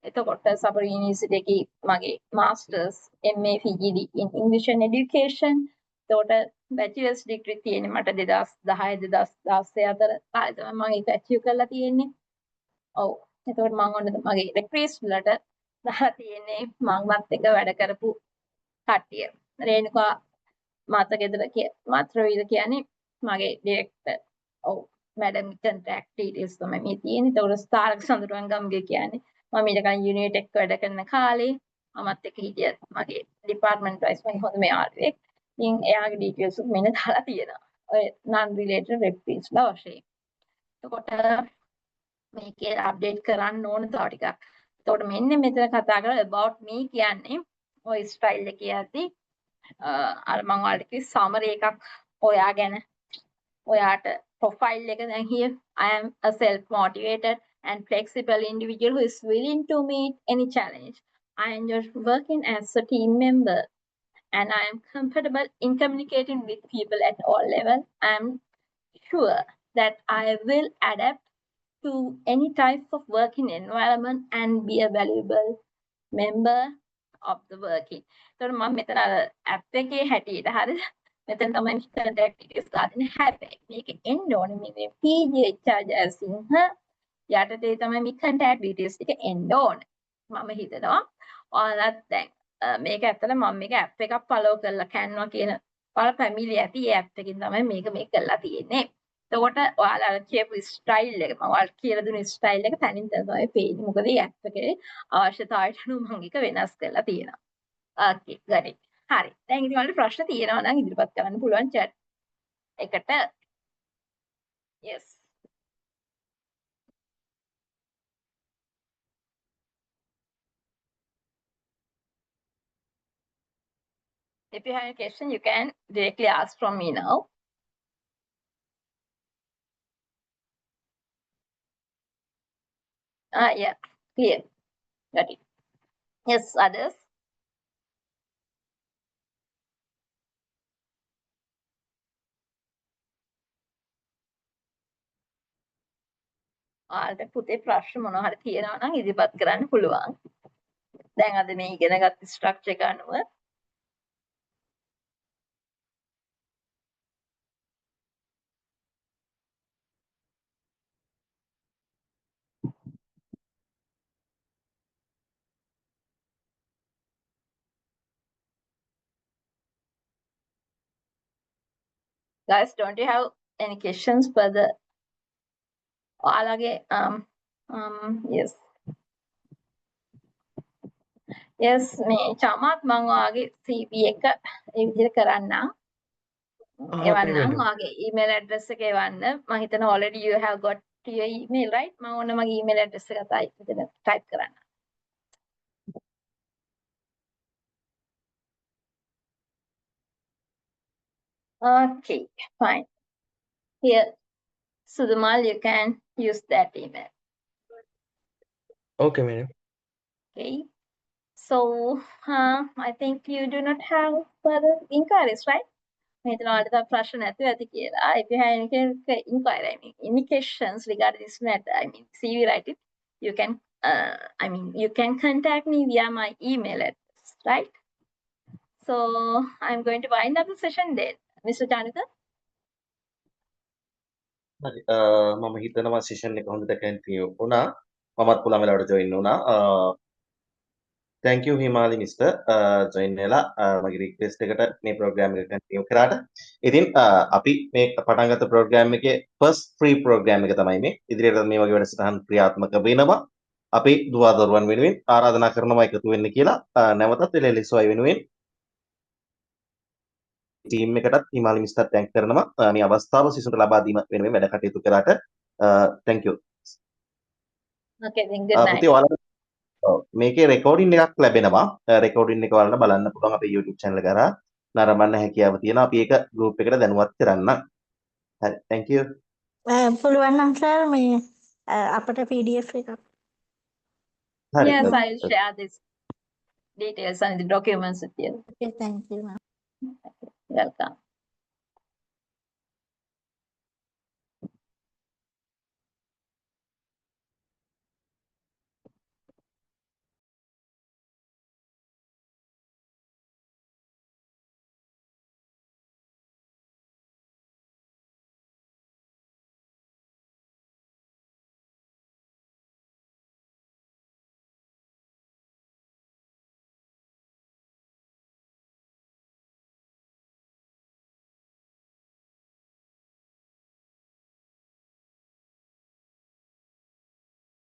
එතකොට සපර යුනිවර්සිටි එකේ මගේ masters MA PhD in English and education. එතකොට bachelor's degree තියෙන්නේ මට 2010 2016 අතර කාලේ තමයි මම ඒක achieve කරලා තියෙන්නේ. ඔව්. එතකොට මම ඔන්න මගේ request වලට දාලා තියෙන්නේ මමත් එක වැඩ කරපු කට්ටිය. රේණුකා මාතගෙදර මාත්‍රවීර කියන්නේ මගේ ඩිරෙක්ටර්. ඔව්. මැඩම් contact details තමයි මේ තියෙන්නේ. එතකොට ස්ථාරක සඳරුවන්ගම්ගේ කියන්නේ මම ඊට කලින් Unitech වැඩ කරන කාලේ මමත් එක්ක හිටිය මගේ department wise මගේ හොඳම යාළුවෙක්. ඉතින් එයාගේ details උත් මෙන්න දාලා තියෙනවා. ඔය non related reference වල වශයෙන්. එතකොට මේකේ අප්ඩේට් කරන්න ඕන තව ටිකක්. එතකොට මෙන්න මෙතන කතා කරලා about me කියන්නේ ඔය ස්ටයිල් එකේ යද්දි අර මම ඔයාලට කිව්ව summary එකක් ඔයා ගැන ඔයාට profile එක දැන් here I am a self motivated and flexible individual who is willing to meet any challenge. I enjoy working as a team member and I am comfortable in communicating with people at all levels. I am sure that I will adapt to any type of working environment and be a valuable member of the working. So මම මෙතන අර app එකේ හැටියට හරිද මෙතන තමයි contact details දාන්නේ හැබැයි මේක එන්න ඕනේ මේ PGHR ජයසිංහ යටතේ තමයි මේ contact details ටික එන්න ඕනේ. මම හිතනවා ඔයාලත් දැන් මේක ඇත්තට මම මේක app එකක් follow කරලා Canva කියන ඔයාලා familiar ඇති ඒ app එකකින් තමයි මේක කරලා තියෙන්නේ. එතකොට ඔයාලා කියපු ස්ටයිල් එක මම ඔයාලට කියලා දුන්න ස්ටයිල් එක තනින් තමයි පේන්නේ. මොකද මේ app එකේ අවශ්‍යතාවයට අනුව මම ඒක වෙනස් කරලා තියෙනවා. Okay, got it. හරි. දැන් ඉතින් ඔයාලට ප්‍රශ්න තියෙනවා නම් ඉදිරිපත් කරන්න පුළුවන් chat එකට. Yes. If you have any question, you can directly ask from me now. Yeah, clear. Got it. Yes, others. ඔයාලට පුතේ ප්‍රශ්න මොනවා හරි තියෙනවා නම් ඉදිරිපත් කරන්න පුළුවන්. දැන් අද මේ ඉගෙනගත් ස්ට්‍රක්චර් එක අනුව guys, don't you have any questions further? ඔයාලගේ yes. Yes, මේ චමත් මම ඔයාගේ CV එක ඒ විදිහට කරන්නම්. එවන්නම් ඔයාගේ email address එක එවන්න. මම හිතනවා already you have got your email, right? මම ඔන්න මගේ email address එක මෙතන type කරන්න. Okay, fine. Here, Sudamal, you can use that email. Okay, madam. Okay. So, I think you do not have further inquiries, right? If you have any inquiry, I mean, any questions regarding this matter, I mean, CV writing, you can, you can contact me via my email address, right? So, I'm going to wind up the session then. Mr. Janaka? හරි මම හිතනවා session එක හොඳට continue වුණා. මමත් පුළුවන් වෙලාවට join වුණා. thank you Himali mister join වෙලා මගේ රික්වෙස්ට් එකට මේ ප්‍රෝග්‍රෑම් එක කන්ටිනියු කරාට. ඉතින් අපි මේ පටන් ගත්ත ප්‍රෝග්‍රෑම් එකේ ෆස්ට් ෆ්‍රී ප්‍රෝග්‍රෑම් එක තමයි මේ. ඉදිරියට මේ වගේ වැඩසටහන් ක්‍රියාත්මක වෙනවා. අපි දුවා දරුවන් වෙනුවෙන් ආරාධනා කරනවා එකතු වෙන්න කියලා. නැවතත් LLSY වෙනුවෙන් ටීම් එකටත් හිමාලි මිස්ටර් තැන්ක් කරනවා. මේ අවස්ථාව සිසුන්ට ලබා දීම වෙනුවෙන් වැඩ කටයුතු කරාට. thank you. Okay, then good night. පුතේ ඔයාලට මේකේ රෙකෝඩින් එකක් ලැබෙනවා. රෙකෝඩින් එක ඔයාලට බලන්න පුළුවන් අපේ YouTube channel එක කරා. නරඹන්න හැකියාව තියෙනවා. අපි ඒක group එකට දැනුවත් කරන්න. හරි, thank you. පුළුවන් නම් සර් මේ අපට PDF එකක්. හරි. Yes, I'll share this details and the documents with you. Okay, thank you. Welcome.